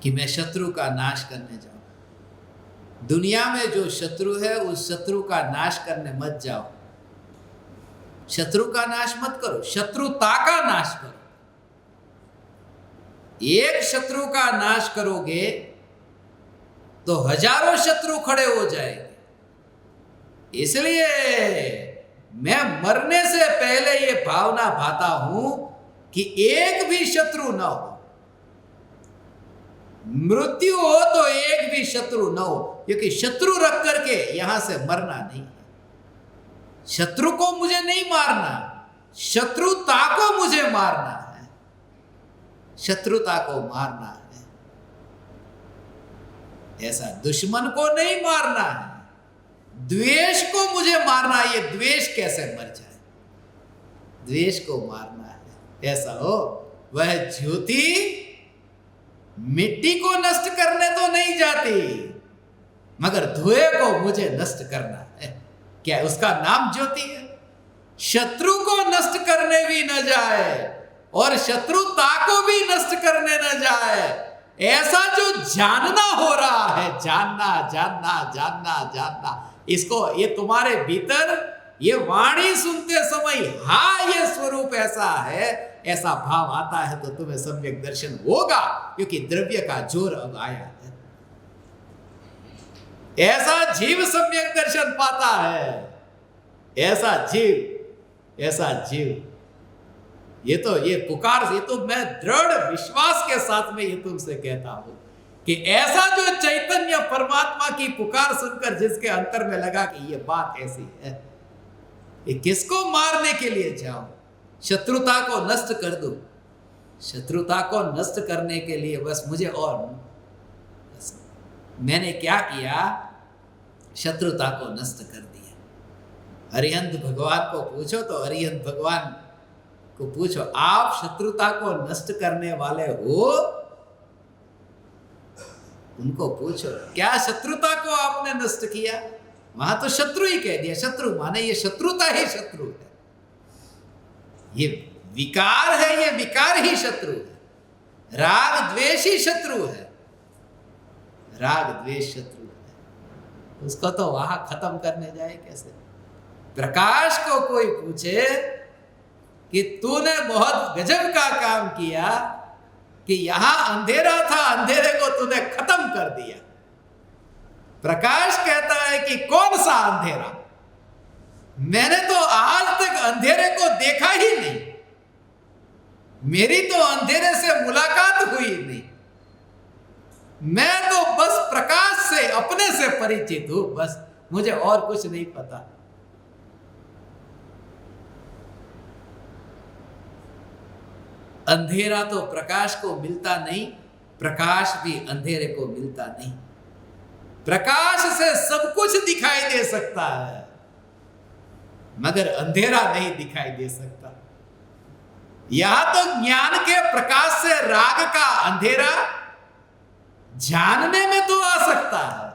कि मैं शत्रु का नाश करने जाऊं। दुनिया में जो शत्रु है उस शत्रु का नाश करने मत जाओ। शत्रु का नाश मत करो, शत्रुता का नाश करो। एक शत्रु का नाश करोगे तो हजारों शत्रु खड़े हो जाएंगे। इसलिए मैं मरने से पहले ये भावना भाता हूं कि एक भी शत्रु न हो। मृत्यु हो तो एक भी शत्रु न हो, क्योंकि शत्रु रख करके यहां से मरना नहीं है। शत्रु को मुझे नहीं मारना, शत्रुता को मुझे मारना है। शत्रुता को मारना है, ऐसा दुश्मन को नहीं मारना है। द्वेष को मुझे मारना है। ये द्वेष कैसे मर जाए? द्वेष को मारना है। ऐसा हो, वह ज्योति मिट्टी को नष्ट करने तो नहीं जाती, मगर धुएं को मुझे नष्ट करना है। क्या उसका नाम ज्योति है? शत्रु को नष्ट करने भी न जाए और शत्रुता को भी नष्ट करने न जाए। ऐसा जो जानना हो रहा है, जानना जानना जानना जानना, इसको ये तुम्हारे भीतर ये वाणी सुनते समय हाँ ये स्वरूप ऐसा है, ऐसा भाव आता है तो तुम्हें सम्यक दर्शन होगा, क्योंकि द्रव्य का जोर अब आया है। ऐसा जीव सम्यक दर्शन पाता है, ऐसा जीव। ये पुकार, ये तो मैं दृढ़ विश्वास के साथ में ये तुमसे कहता हूं कि ऐसा जो चैतन्य परमात्मा की पुकार सुनकर जिसके अंतर में लगा कि ये बात ऐसी है, ये किसको मारने के लिए जाओ? शत्रुता को नष्ट कर दो। शत्रुता को नष्ट करने के लिए बस मुझे, और बस मैंने क्या किया? शत्रुता को नष्ट कर दिया। अरिहंत भगवान को पूछो तो अरिहंत भगवान को पूछो, आप शत्रुता को नष्ट करने वाले हो? उनको पूछो क्या शत्रुता को आपने नष्ट किया? वहां तो शत्रु ही कह दिया। शत्रु माने ये शत्रुता ही शत्रु है, ये विकार है, ये विकार ही शत्रु है। राग द्वेष ही शत्रु है, राग द्वेष शत्रु है। उसको तो वहां खत्म करने जाए कैसे? प्रकाश को कोई पूछे कि तूने बहुत गजब का काम किया कि यहां अंधेरा था, अंधेरे को तूने खत्म कर दिया। प्रकाश कहता है कि कौन सा अंधेरा? मैंने तो आज तक अंधेरे को देखा ही नहीं, मेरी तो अंधेरे से मुलाकात हुई नहीं। मैं तो बस प्रकाश से, अपने से परिचित हूं, बस मुझे और कुछ नहीं पता। अंधेरा तो प्रकाश को मिलता नहीं, प्रकाश भी अंधेरे को मिलता नहीं। प्रकाश से सब कुछ दिखाई दे सकता है, मगर अंधेरा नहीं दिखाई दे सकता। यहां तो ज्ञान के प्रकाश से राग का अंधेरा जानने में तो आ सकता है,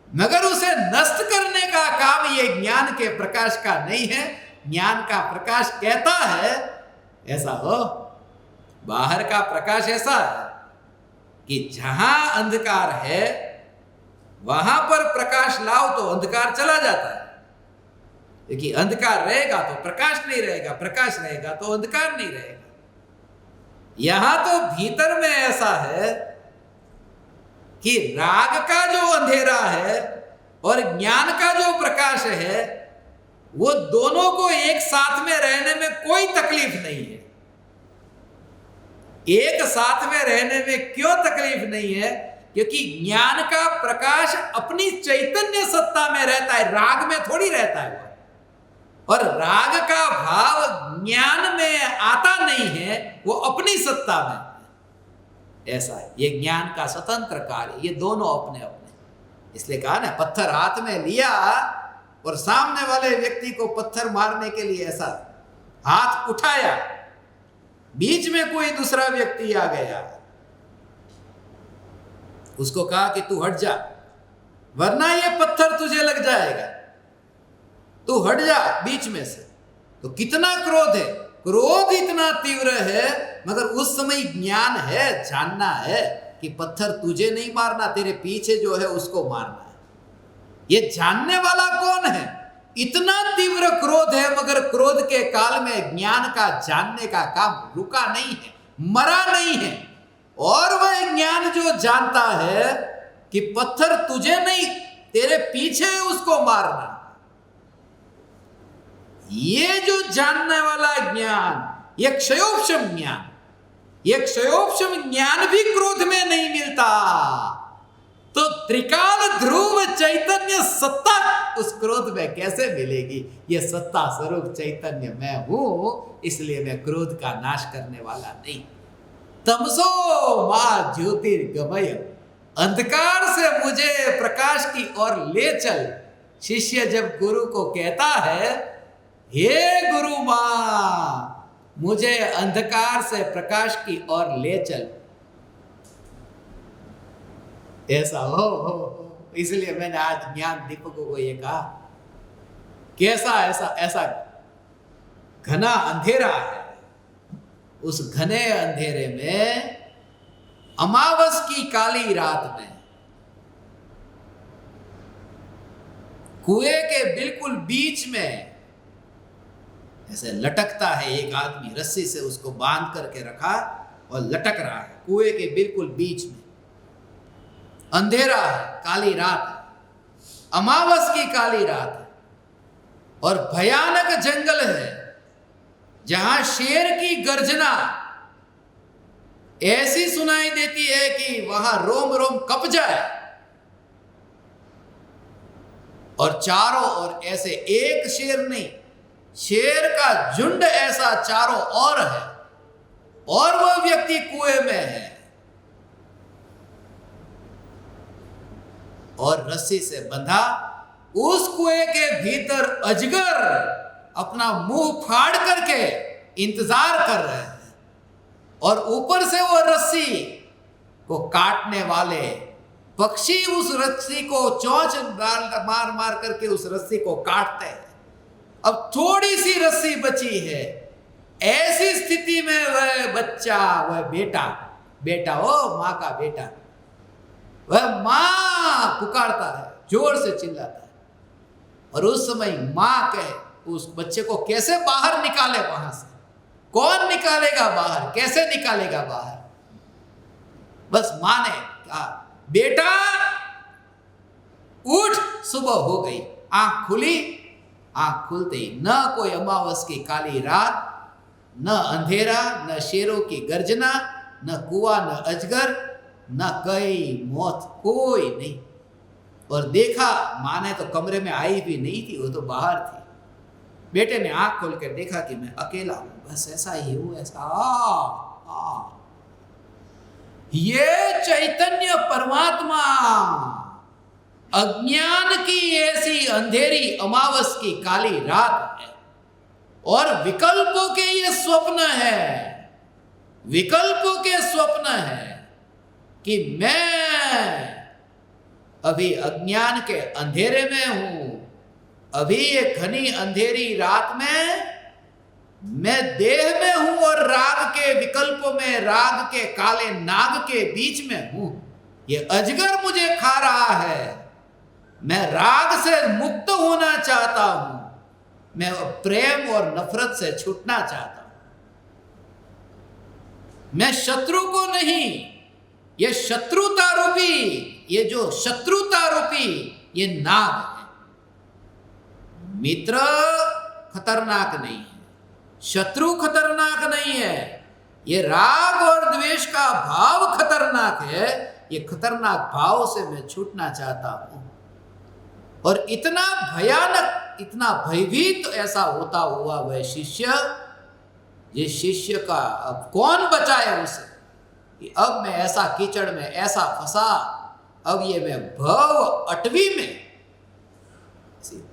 मगर उसे नष्ट करने का काम ये ज्ञान के प्रकाश का नहीं है। ज्ञान का प्रकाश कहता है ऐसा हो, बाहर का प्रकाश ऐसा है कि जहां अंधकार है वहां पर प्रकाश लाओ तो अंधकार चला जाता है, क्योंकि अंधकार रहेगा तो प्रकाश नहीं रहेगा, प्रकाश रहेगा तो अंधकार नहीं रहेगा। यहां तो भीतर में ऐसा है कि राग का जो अंधेरा है और ज्ञान का जो प्रकाश है, वो दोनों को एक साथ में रहने में कोई तकलीफ नहीं है। एक साथ में रहने में क्यों तकलीफ नहीं है? क्योंकि ज्ञान का प्रकाश अपनी चैतन्य सत्ता में रहता है, राग में थोड़ी रहता है। और राग का भाव ज्ञान में आता नहीं है, वो अपनी सत्ता में। ऐसा है, ये ज्ञान का स्वतंत्र कार्य, ये दोनों अपने अपने। इसलिए कहा ना, पत्थर हाथ में लिया और सामने वाले व्यक्ति को पत्थर मारने के लिए ऐसा हाथ उठाया, बीच में कोई दूसरा व्यक्ति आ गया, उसको कहा कि तू हट जा वरना ये पत्थर तुझे लग जाएगा, तू हट जा बीच में से। तो कितना क्रोध है, क्रोध इतना तीव्र है, मगर उस समय ज्ञान है, जानना है कि पत्थर तुझे नहीं मारना, तेरे पीछे जो है उसको मारना है। ये जानने वाला कौन है? इतना तीव्र क्रोध है, मगर क्रोध के काल में ज्ञान का जानने का काम रुका नहीं है, मरा नहीं है। और वह ज्ञान जो जानता है कि पत्थर तुझे नहीं, तेरे पीछे उसको मारना, ये जो जानने वाला ज्ञान, ये क्षयोपशम ज्ञान, ये क्षयोपशम ज्ञान भी क्रोध में नहीं मिलता। तो त्रिकाल ध्रुव चैतन्य सत्ता उस क्रोध में कैसे मिलेगी? ये सत्ता स्वरूप चैतन्य मैं हूं, इसलिए मैं क्रोध का नाश करने वाला नहीं। तमसो मा ज्योतिर्गमय, अंधकार से मुझे प्रकाश की ओर ले चल। शिष्य जब गुरु को कहता है, हे गुरु मां मुझे अंधकार से प्रकाश की ओर ले चल, ऐसा हो। इसलिए मैंने आज ज्ञान दीपकों को ये कहा, कैसा ऐसा घना अंधेरा है, उस घने अंधेरे में अमावस की काली रात में कुएं के बिल्कुल बीच में ऐसे लटकता है एक आदमी, रस्सी से उसको बांध करके रखा और लटक रहा है कुएं के बिल्कुल बीच में। अंधेरा है, काली रात है, अमावस की काली रात है, और भयानक जंगल है जहां शेर की गर्जना ऐसी सुनाई देती है कि वहां रोम रोम कप जाए, और चारों ओर ऐसे एक शेर नहीं, शेर का झुंड ऐसा चारों ओर है, और वह व्यक्ति कुएं में है और रस्सी से बंधा। उस कुएं के भीतर अजगर अपना मुंह फाड़ करके इंतजार कर रहे हैं, और ऊपर से वो रस्सी को काटने वाले पक्षी उस रस्सी को चोंच मार मार करके उस रस्सी को काटते हैं। अब थोड़ी सी रस्सी बची है, ऐसी स्थिति में वह बच्चा, वह बेटा वो मां का बेटा, वह मां पुकारता है, जोर से चिल्लाता है, और उस समय मां कहे उस बच्चे को कैसे बाहर निकाले, वहां से कौन निकालेगा बाहर, कैसे निकालेगा बाहर? बस मां ने कहा, बेटा उठ, सुबह हो गई। आंख खुली, आंख खुलते ही न कोई अमावस की काली रात, न अंधेरा, न शेरों की गर्जना, न कुआं, न अजगर, न कई मौत, कोई नहीं। और देखा, मां ने तो कमरे में आई भी नहीं थी, वो तो बाहर थी। बेटे ने आंख खोल कर देखा कि मैं अकेला हूं, बस ऐसा ही हूं, ऐसा ये चैतन्य परमात्मा अज्ञान की ऐसी अंधेरी अमावस की काली रात है, और विकल्पों के ये स्वप्न है, विकल्पों के स्वप्न है कि मैं अभी अज्ञान के अंधेरे में हूं, अभी ये घनी अंधेरी रात में मैं देह में हूं, और राग के विकल्पों में, राग के काले नाग के बीच में हूं। ये अजगर मुझे खा रहा है, मैं राग से मुक्त होना चाहता हूं, मैं प्रेम और नफरत से छूटना चाहता हूं। मैं शत्रु को नहीं, ये शत्रुता रूपी, ये जो शत्रुता रूपी ये नाग है। मित्र खतरनाक नहीं है, शत्रु खतरनाक नहीं है, ये राग और द्वेष का भाव खतरनाक है। ये खतरनाक भाव से मैं छूटना चाहता हूं। और इतना भयानक, इतना भयभीत ऐसा होता हुआ वह शिष्य, जिस शिष्य का अब कौन बचाए उसे, कि अब मैं ऐसा कीचड़ में ऐसा फंसा, अब ये मैं भव अटवी में,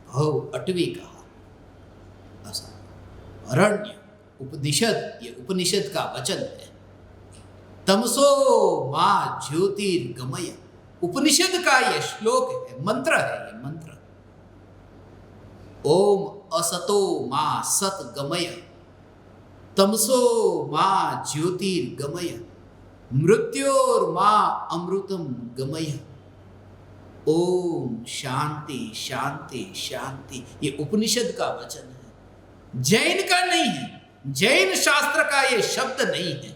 भव अटवी कहा ऐसा अरण्य। उपनिषद, ये उपनिषद का वचन है। तमसो मां ज्योतिर्गमय, उपनिषद का ये श्लोक है, मंत्र है ये मंत्र। ओम असतो मां सतगमय, तमसो मां ज्योतिर्गमय, मृत्योर मां अमृतम गमय। ओम शांति शांति शांति, ये उपनिषद का वचन है, जैन का नहीं है, जैन शास्त्र का ये शब्द नहीं है,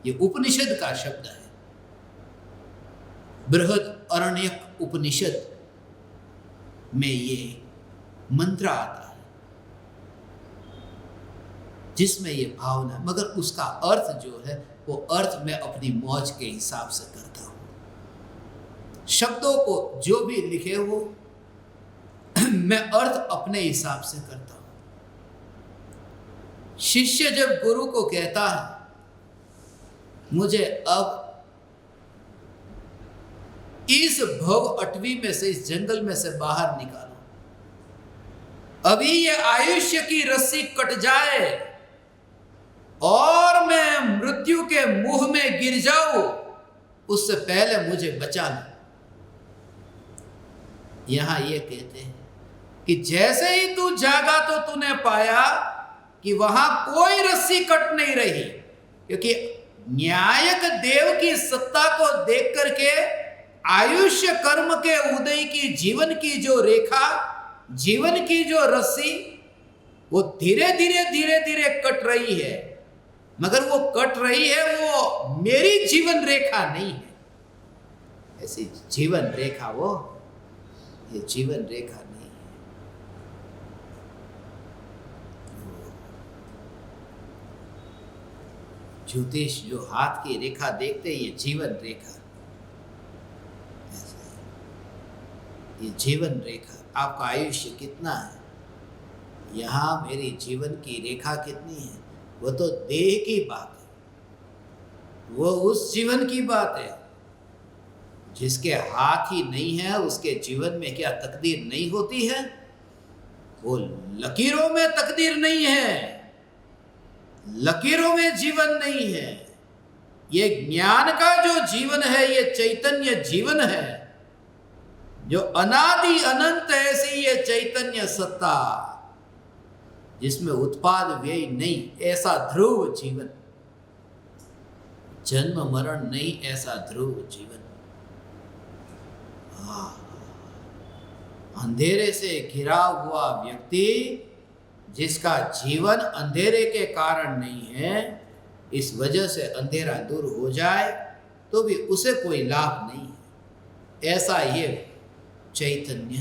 ये उपनिषद का शब्द है। बृहद अरण्यक उपनिषद में ये मंत्र आता है, जिसमें ये भावना, मगर उसका अर्थ जो है वो अर्थ मैं अपनी मौज के हिसाब से करता हूं। शब्दों को जो भी लिखे हो मैं अर्थ अपने हिसाब से करता हूं। शिष्य जब गुरु को कहता है मुझे अब इस भव अटवी में से, इस जंगल में से बाहर निकालो, अभी ये आयुष्य की रस्सी कट जाए और मैं मृत्यु के मुंह में गिर जाऊं, उससे पहले मुझे बचा लो। यहां ये कहते हैं कि जैसे ही तू जागा तो तूने पाया कि वहां कोई रस्सी कट नहीं रही, क्योंकि न्यायक देव की सत्ता को देख करके आयुष्य कर्म के उदय की जीवन की जो रेखा, जीवन की जो रस्सी, वो धीरे धीरे धीरे धीरे कट रही है, मगर वो कट रही है वो मेरी जीवन रेखा नहीं है। ऐसी जीवन रेखा वो, ये जीवन रेखा नहीं है। ज्योतिष जो हाथ की रेखा देखते हैं, ये जीवन रेखा, ये जीवन रेखा। आपका आयुष्य कितना है, यहां मेरी जीवन की रेखा कितनी है, वो तो देह की बात है, वो उस जीवन की बात है। जिसके हाथ ही नहीं है उसके जीवन में क्या तकदीर नहीं होती है? वो लकीरों में तकदीर नहीं है, लकीरों में जीवन नहीं है। ये ज्ञान का जो जीवन है, ये चैतन्य जीवन है, जो अनादि अनंत ऐसी ये चैतन्य सत्ता, जिसमें उत्पाद व्यय नहीं, ऐसा ध्रुव जीवन, जन्म मरण नहीं, ऐसा ध्रुव जीवन। अंधेरे से घिरा हुआ व्यक्ति, जिसका जीवन अंधेरे के कारण नहीं है, इस वजह से अंधेरा दूर हो जाए तो भी उसे कोई लाभ नहीं है, ऐसा ये चैतन्य।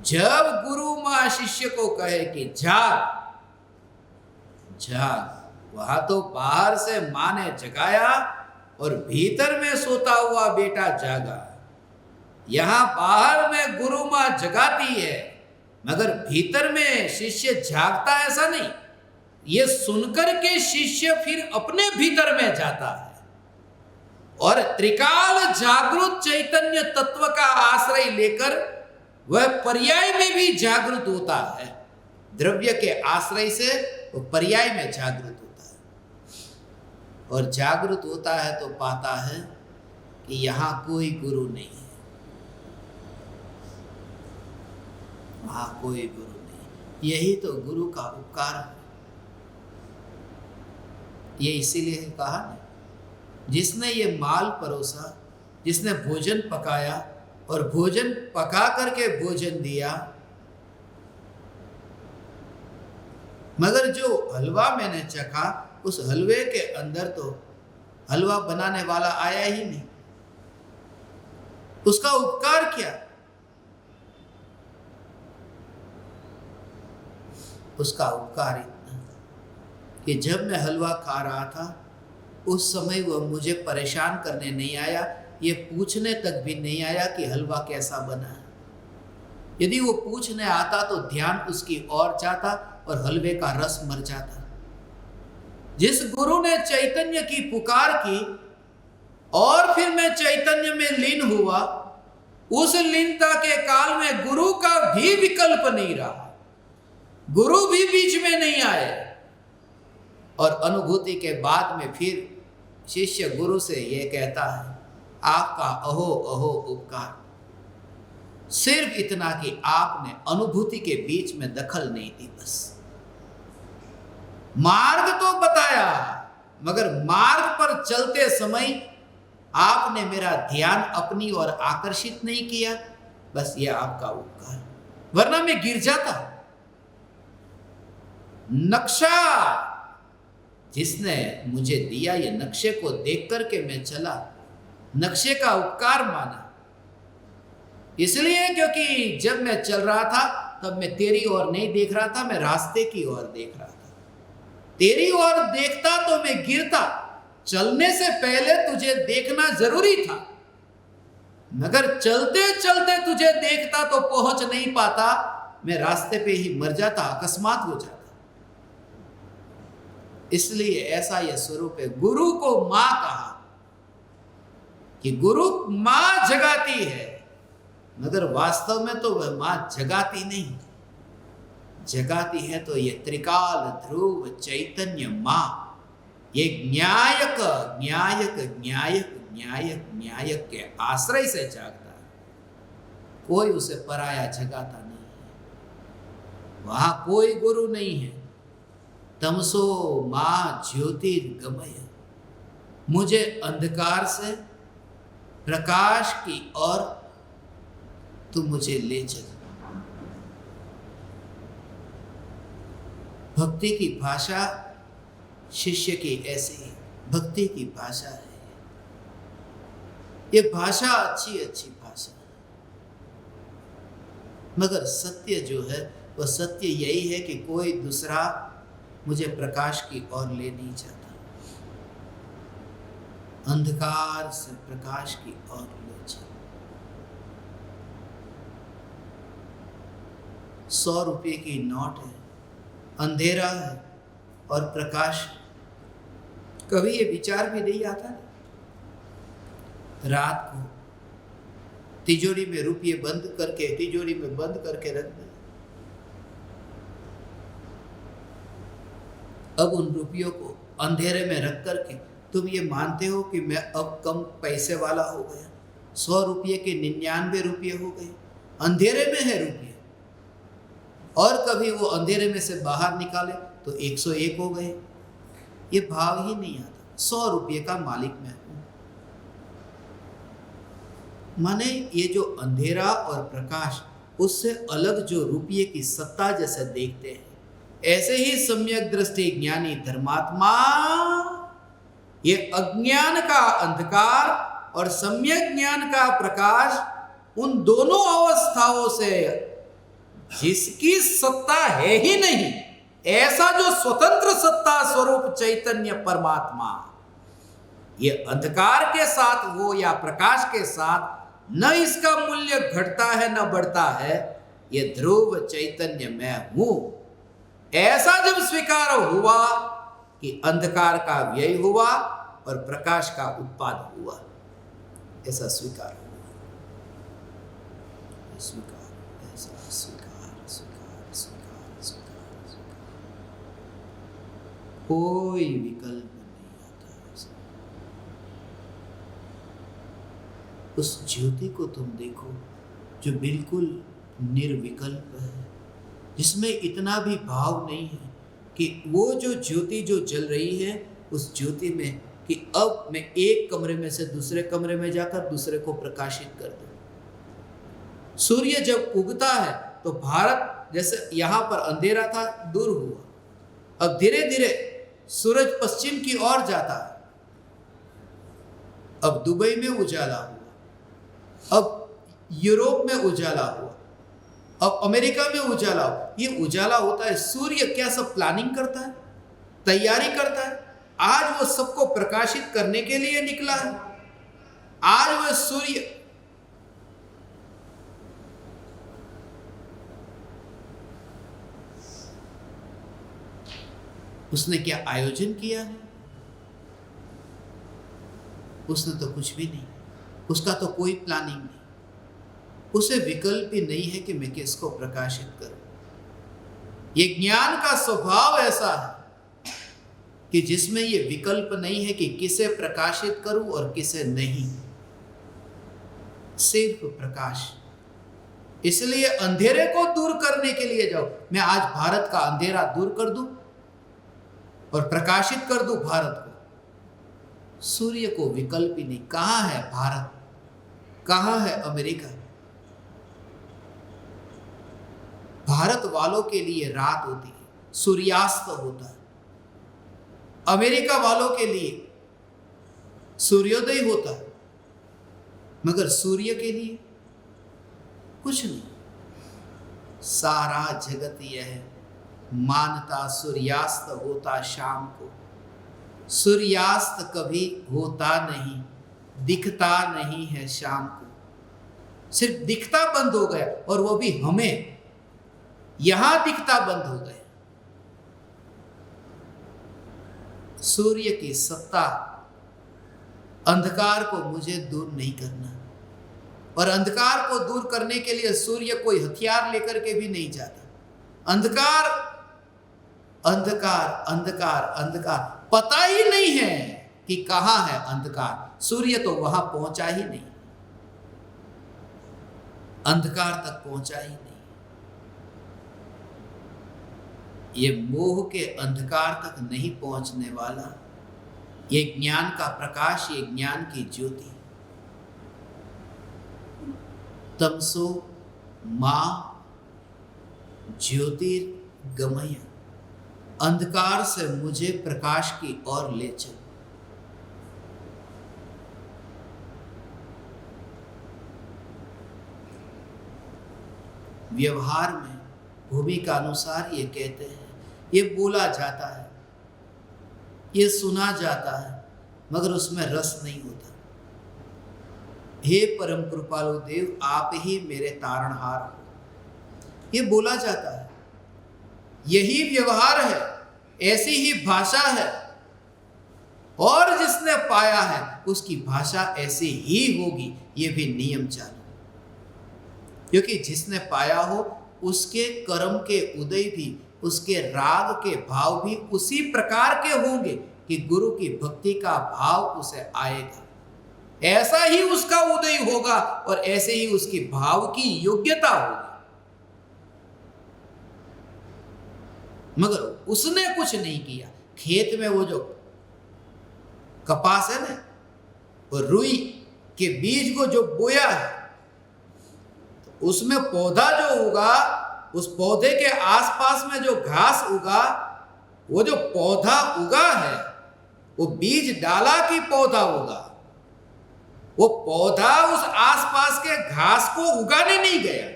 जब गुरु मां शिष्य को कहे कि जाग जाग, वहां तो बाहर से मां ने जगाया और भीतर में सोता हुआ बेटा जागा। यहां बाहर में गुरु मां जगाती है, मगर भीतर में शिष्य जागता, ऐसा नहीं। ये सुनकर के शिष्य फिर अपने भीतर में जाता है और त्रिकाल जागृत चैतन्य तत्व का आश्रय लेकर वह पर्याय में भी जागृत होता है। द्रव्य के आश्रय से वो पर्याय में जागृत होता है, और जागृत होता है तो पाता है कि यहां कोई गुरु नहीं है, वहां कोई गुरु नहीं। यही तो गुरु का उपकार है। ये इसीलिए कहा ना, जिसने ये माल परोसा, जिसने भोजन पकाया और भोजन पका करके भोजन दिया, मगर जो हलवा मैंने चखा, उस हलवे के अंदर तो हलवा बनाने वाला आया ही नहीं। उसका उपकार क्या? उसका उपकार इतना कि जब मैं हलवा खा रहा था, उस समय वह मुझे परेशान करने नहीं आया, ये पूछने तक भी नहीं आया कि हलवा कैसा बना है। यदि वो पूछने आता तो ध्यान उसकी ओर जाता और हलवे का रस मर जाता। जिस गुरु ने चैतन्य की पुकार की और फिर मैं चैतन्य में लीन हुआ, उस लीनता के काल में गुरु का भी विकल्प नहीं रहा, गुरु भी बीच में नहीं आए। और अनुभूति के बाद में फिर शिष्य गुरु से यह कहता है, आपका अहो अहो उपकार। सिर्फ इतना कि आपने अनुभूति के बीच में दखल नहीं दी, बस मार्ग तो बताया, मगर मार्ग पर चलते समय आपने मेरा ध्यान अपनी ओर आकर्षित नहीं किया, बस यह आपका उपकार, वरना मैं गिर जाता। नक्शा जिसने मुझे दिया, ये नक्शे को देख करके मैं चला, नक्शे का उपकार माना। इसलिए क्योंकि जब मैं चल रहा था तब मैं तेरी ओर नहीं देख रहा था, मैं रास्ते की ओर देख रहा था। तेरी ओर देखता तो मैं गिरता, चलने से पहले तुझे देखना जरूरी था, मगर चलते चलते तुझे देखता तो पहुंच नहीं पाता, मैं रास्ते पे ही मर जाता, अकस्मात हो जाता। इसलिए ऐसा यह स्वरूप है। गुरु को मां कहा कि गुरु मां जगाती है, मगर वास्तव में तो वह मां जगाती नहीं, जगाती है तो ये त्रिकाल ध्रुव चैतन्य मां, ये न्यायक न्यायक न्यायक न्यायक न्यायक के आश्रय से जागता है। कोई उसे पराया जगाता नहीं है, वहां कोई गुरु नहीं है। तमसो मां ज्योतिर्गमय, मुझे अंधकार से प्रकाश की ओर तू मुझे ले चल। भक्ति की भाषा शिष्य की ऐसी ही भक्ति की भाषा है। ये भाषा अच्छी अच्छी भाषा है, मगर सत्य जो है वह सत्य यही है कि कोई दूसरा मुझे प्रकाश की ओर ले नहीं जाता, अंधकार से प्रकाश की ओर ले जाता। 100 रुपये की नोट है, अंधेरा है और प्रकाश। कभी ये विचार भी नहीं आता, रात को तिजोरी में रुपये बंद करके, तिजोरी में बंद करके रख दे, अब उन रुपयों को अंधेरे में रख करके तुम ये मानते हो कि मैं अब कम पैसे वाला हो गया। 100 रुपये के 99 रुपये हो गए, अंधेरे में है रुपये। और कभी वो अंधेरे में से बाहर निकाले तो 101 हो गए, ये भाव ही नहीं आता। 100 रुपये का मालिक मैं हूं। माने ये जो अंधेरा और प्रकाश, उससे अलग जो रुपये की सत्ता जैसे देखते हैं, ऐसे ही सम्यक दृष्टि ज्ञानी धर्मात्मा ये अज्ञान का अंधकार और सम्यक ज्ञान का प्रकाश, उन दोनों अवस्थाओं से जिसकी सत्ता है ही नहीं, ऐसा जो स्वतंत्र सत्ता स्वरूप चैतन्य परमात्मा, ये अंधकार के साथ हो या प्रकाश के साथ, न इसका मूल्य घटता है न बढ़ता है। ये ध्रुव चैतन्य मैं हूं, ऐसा जब स्वीकार हुआ कि अंधकार का व्यय हुआ और प्रकाश का उत्पाद हुआ, ऐसा स्वीकार हुआ। स्वीकार, ऐसा स्वीकार, स्वीकार, स्वीकार, स्वीकार, स्वीकार, कोई विकल्प नहीं आता। उस ज्योति को तुम देखो जो बिल्कुल निर्विकल्प है, जिसमें इतना भी भाव नहीं है कि वो जो ज्योति जो जल रही है उस ज्योति में कि अब मैं एक कमरे में से दूसरे कमरे में जाकर दूसरे को प्रकाशित कर दूं। सूर्य जब उगता है तो भारत जैसे यहां पर अंधेरा था, दूर हुआ, अब धीरे धीरे सूरज पश्चिम की ओर जाता है। अब दुबई में उजाला हुआ, अब यूरोप में उजाला हुआ, अब अमेरिका में उजाला हो। ये उजाला होता है, सूर्य क्या सब प्लानिंग करता है, तैयारी करता है। आज वो सबको प्रकाशित करने के लिए निकला है। आज वह सूर्य उसने क्या आयोजन किया है? उसने तो कुछ भी नहीं, उसका तो कोई प्लानिंग नहीं। उसे विकल्प ही नहीं है कि मैं किसको प्रकाशित करूं। ये ज्ञान का स्वभाव ऐसा है कि जिसमें ये विकल्प नहीं है कि किसे प्रकाशित करूं और किसे नहीं, सिर्फ प्रकाश। इसलिए अंधेरे को दूर करने के लिए जाओ। मैं आज भारत का अंधेरा दूर कर दूं और प्रकाशित कर दूं भारत को। सूर्य को विकल्प ही नहीं। कहां है भारत, कहां है अमेरिका? भारत वालों के लिए रात होती है, सूर्यास्त होता है। अमेरिका वालों के लिए सूर्योदय होता है, मगर सूर्य के लिए कुछ नहीं। सारा जगत यह मानता सूर्यास्त होता शाम को। सूर्यास्त कभी होता नहीं, दिखता नहीं है शाम को। सिर्फ दिखता बंद हो गया, और वो भी हमें यहां दिखता बंद हो गया। सूर्य की सत्ता अंधकार को मुझे दूर नहीं करना, और अंधकार को दूर करने के लिए सूर्य कोई हथियार लेकर के भी नहीं जाता। अंधकार अंधकार अंधकार अंधकार, पता ही नहीं है कि कहां है अंधकार। सूर्य तो वहां पहुंचा ही नहीं, अंधकार तक पहुंचा ही नहीं। ये मोह के अंधकार तक नहीं पहुंचने वाला। ये ज्ञान का प्रकाश, ये ज्ञान की ज्योति। तमसो मां ज्योतिर्गमय, अंधकार से मुझे प्रकाश की ओर ले चल। व्यवहार में भूमिका अनुसार ये कहते हैं, ये बोला जाता है, ये सुना जाता है, मगर उसमें रस नहीं होता। हे परम कृपालु देव, आप ही मेरे तारणहार हो। ये बोला जाता है, यही व्यवहार है, ऐसी ही भाषा है, और जिसने पाया है उसकी भाषा ऐसी ही होगी। ये भी नियम चालू, क्योंकि जिसने पाया हो उसके कर्म के उदय भी, उसके राग के भाव भी उसी प्रकार के होंगे कि गुरु की भक्ति का भाव उसे आएगा। ऐसा ही उसका उदय होगा और ऐसे ही उसकी भाव की योग्यता होगी। मगर उसने कुछ नहीं किया। खेत में वो जो कपास है ना, वो रुई के बीज को जो बोया है, तो उसमें पौधा जो उगा, उस पौधे के आसपास में जो घास उगा, वो जो पौधा उगा है वो बीज डाला कि पौधा उगा। वो पौधा उस आसपास के घास को उगाने नहीं गया,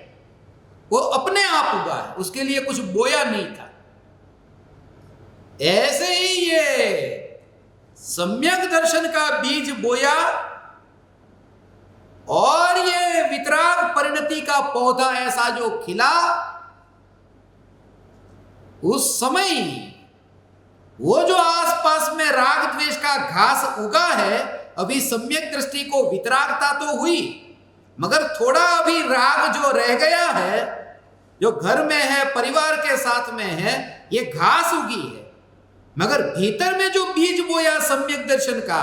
वो अपने आप उगा है, उसके लिए कुछ बोया नहीं था। ऐसे ही ये सम्यक दर्शन का बीज बोया और ये वितराग परिणति का पौधा ऐसा जो खिला, उस समय वो जो आसपास में राग द्वेष का घास उगा है, अभी सम्यक दृष्टि को वितरागता तो हुई, मगर थोड़ा अभी राग जो रह गया है, जो घर में है, परिवार के साथ में है, ये घास उगी है। मगर भीतर में जो बीज बोया सम्यक दर्शन का,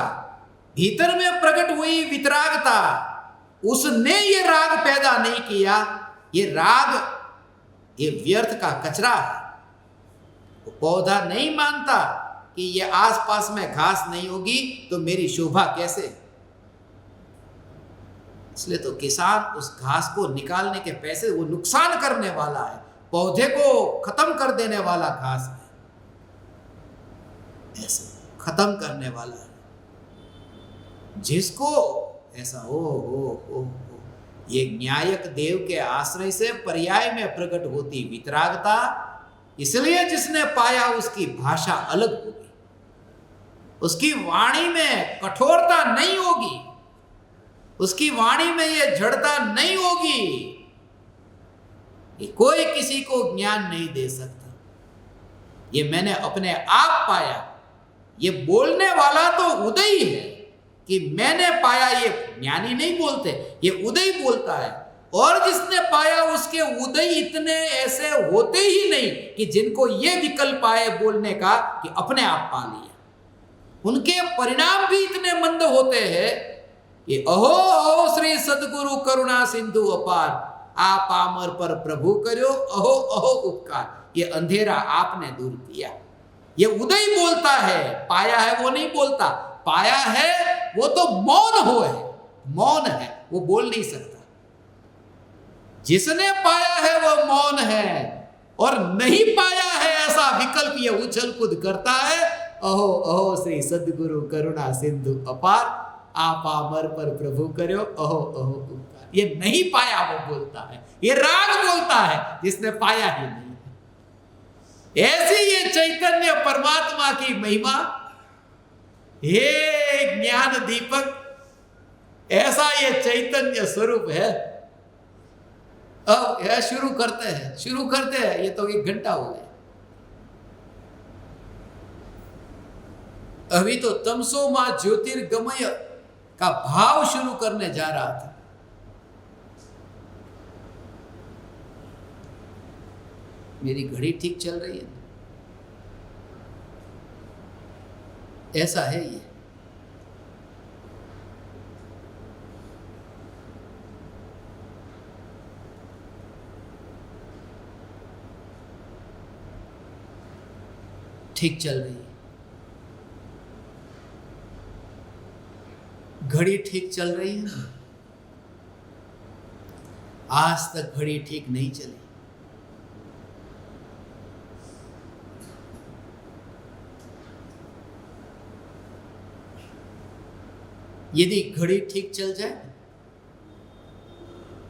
भीतर में प्रकट हुई वितरागता, उसने ये राग पैदा नहीं किया। ये राग, ये व्यर्थ का कचरा है। वो पौधा नहीं मानता कि ये आसपास में घास नहीं होगी तो मेरी शोभा कैसे। इसलिए तो किसान उस घास को निकालने के पैसे, वो नुकसान करने वाला है, पौधे को खत्म कर देने वाला घास है, ऐसे खत्म करने वाला है। जिसको ऐसा हो, ये न्यायक देव के आश्रय से पर्याय में प्रकट होती वितरागता, इसलिए जिसने पाया उसकी भाषा अलग होगी, उसकी वाणी में कठोरता नहीं होगी, उसकी वाणी में ये जड़ता नहीं होगी। ये कोई किसी को ज्ञान नहीं दे सकता। ये मैंने अपने आप पाया। ये बोलने वाला तो उदय है कि मैंने पाया, ये ज्ञानी नहीं बोलते, ये उदय बोलता है। और जिसने पाया उसके उदय इतने ऐसे होते ही नहीं कि जिनको ये विकल्प आए बोलने का कि अपने आप पा लिया। उनके परिणाम भी इतने मंद होते हैं कि अहो अहो श्री सदगुरु करुणा सिंधु अपार, आप आमर पर प्रभु करो अहो अहो उपकार। ये अंधेरा आपने दूर किया। ये उदय बोलता है, पाया है वो नहीं बोलता। पाया है वो तो मौन हो है, मौन है, वो बोल नहीं सकता। जिसने पाया है वो मौन है, और नहीं पाया है ऐसा विकल्प ये उछल कूद करता है। अहो अहो श्री सदगुरु करुणा सिंधु अपार, आप आमर पर प्रभु करो अहो अहो उपकार। ये नहीं पाया वो बोलता है, ये राग बोलता है जिसने पाया ही नहीं। ऐसी ये चैतन्य परमात्मा की महिमा, हे ज्ञान दीपक, ऐसा ये चैतन्य स्वरूप है। अब यह शुरू करते हैं। ये तो 1 घंटा हो गया। अभी तो तमसो मां ज्योतिर्गमय का भाव शुरू करने जा रहा था। मेरी घड़ी ठीक चल रही है, ऐसा है ये। ठीक चल रही है, घड़ी ठीक चल रही है। आज तक घड़ी ठीक नहीं चली। यदि घड़ी ठीक चल जाए,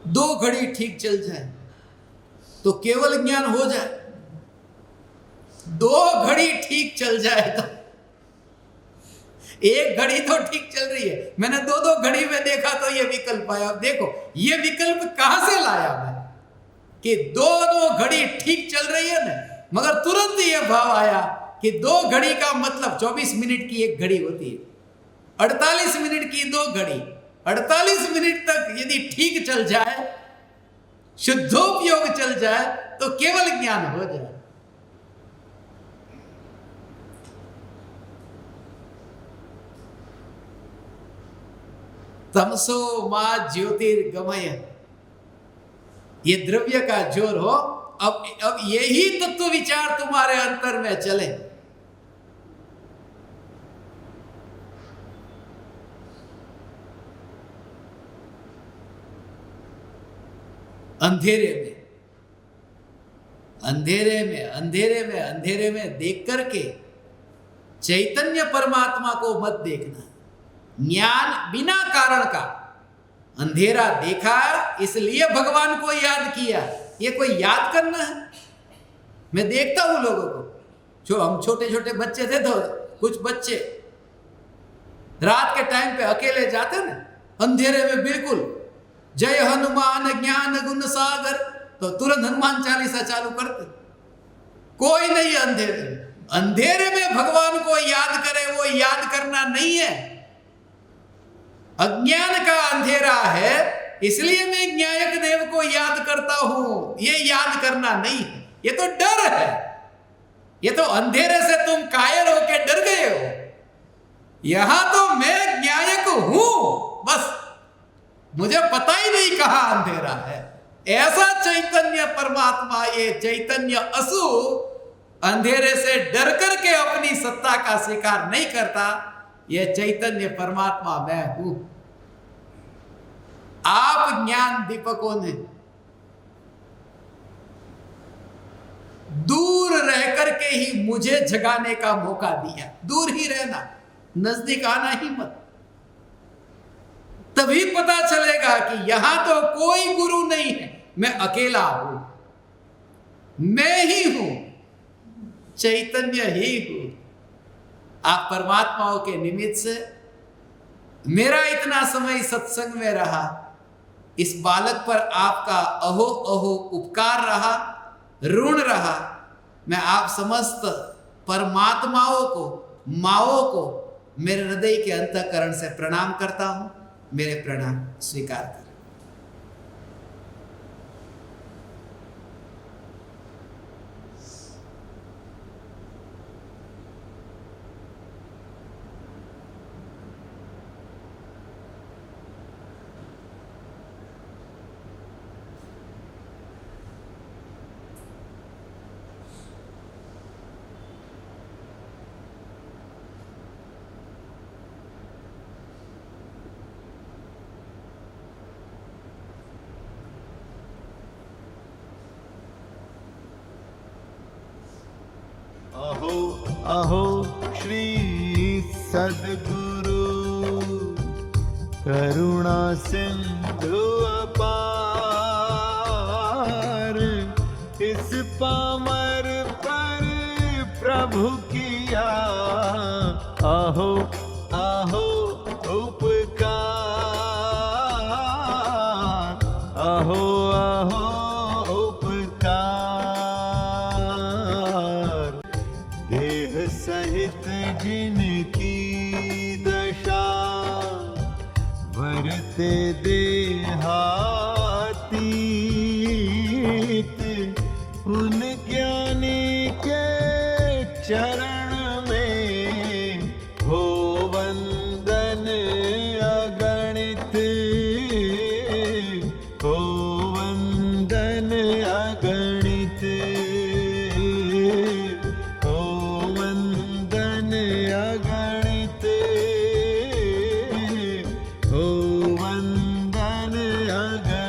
2 घड़ी ठीक चल जाए तो केवल ज्ञान हो जाए। 2 घड़ी ठीक चल जाए तो, 1 घड़ी तो ठीक चल रही है। मैंने 2 घड़ी में देखा तो ये विकल्प आया। अब देखो ये विकल्प कहां से लाया मैं कि 2 घड़ी ठीक चल रही है ना, मगर तुरंत ये भाव आया कि 2 घड़ी का मतलब 24 मिनट की 1 घड़ी होती है, 48 मिनट की 2 घड़ी। 48 मिनट तक यदि ठीक चल जाए, शुद्धोपयोग चल जाए तो केवल ज्ञान हो जाए। तमसो मां ज्योतिर्गमय, ये द्रव्य का जोर हो। अब यही तत्व विचार तुम्हारे अंतर में चले। अंधेरे में देख करके चैतन्य परमात्मा को मत देखना। ज्ञान बिना कारण का, अंधेरा देखा इसलिए भगवान को याद किया, ये कोई याद करना है? मैं देखता हूं लोगों को, जो हम छोटे छोटे बच्चे थे तो कुछ बच्चे रात के टाइम पे अकेले जाते ना अंधेरे में, बिल्कुल जय हनुमान ज्ञान गुण सागर, तो तुरंत हनुमान चालीसा चालू करते। कोई नहीं अंधेरे में भगवान को याद करे, वो याद करना नहीं है। अज्ञान का अंधेरा है, इसलिए मैं न्यायक देव को याद करता हूं, ये याद करना नहीं है। ये तो डर है, ये तो अंधेरे से तुम कायर होके डर गए हो। यहां तो मैं न्यायक हूं, बस मुझे पता ही नहीं कहां अंधेरा है। ऐसा चैतन्य परमात्मा, ये चैतन्य असु अंधेरे से डर करके अपनी सत्ता का स्वीकार नहीं करता। ये चैतन्य परमात्मा मैं हूं। आप ज्ञान दीपकों ने दूर रह करके ही मुझे जगाने का मौका दिया। दूर ही रहना, नजदीक आना ही मत। तभी पता चलेगा कि यहां तो कोई गुरु नहीं है, मैं अकेला हूं, मैं ही हूं, चैतन्य ही हूं। आप परमात्माओं के निमित्त से मेरा इतना समय सत्संग में रहा, इस बालक पर आपका अहो अहो उपकार रहा, ऋण रहा। मैं आप समस्त परमात्माओं को, माओं को मेरे हृदय के अंतःकरण से प्रणाम करता हूं। मेरे प्रणाम स्वीकार करें। अहो अहो श्री सद्गुरु करुणा सिंधु अपार, इस पामर पर प्रभु किया आहो आहो उपकार, आहो आहो उपकार। देह सहित जिनकी दशा वरते देहातीत, उन ज्ञानी के चरण में हो वंदन अगणित, हो वंदन अगणित, हो वंदन अगणित, हो वंदन अगणित।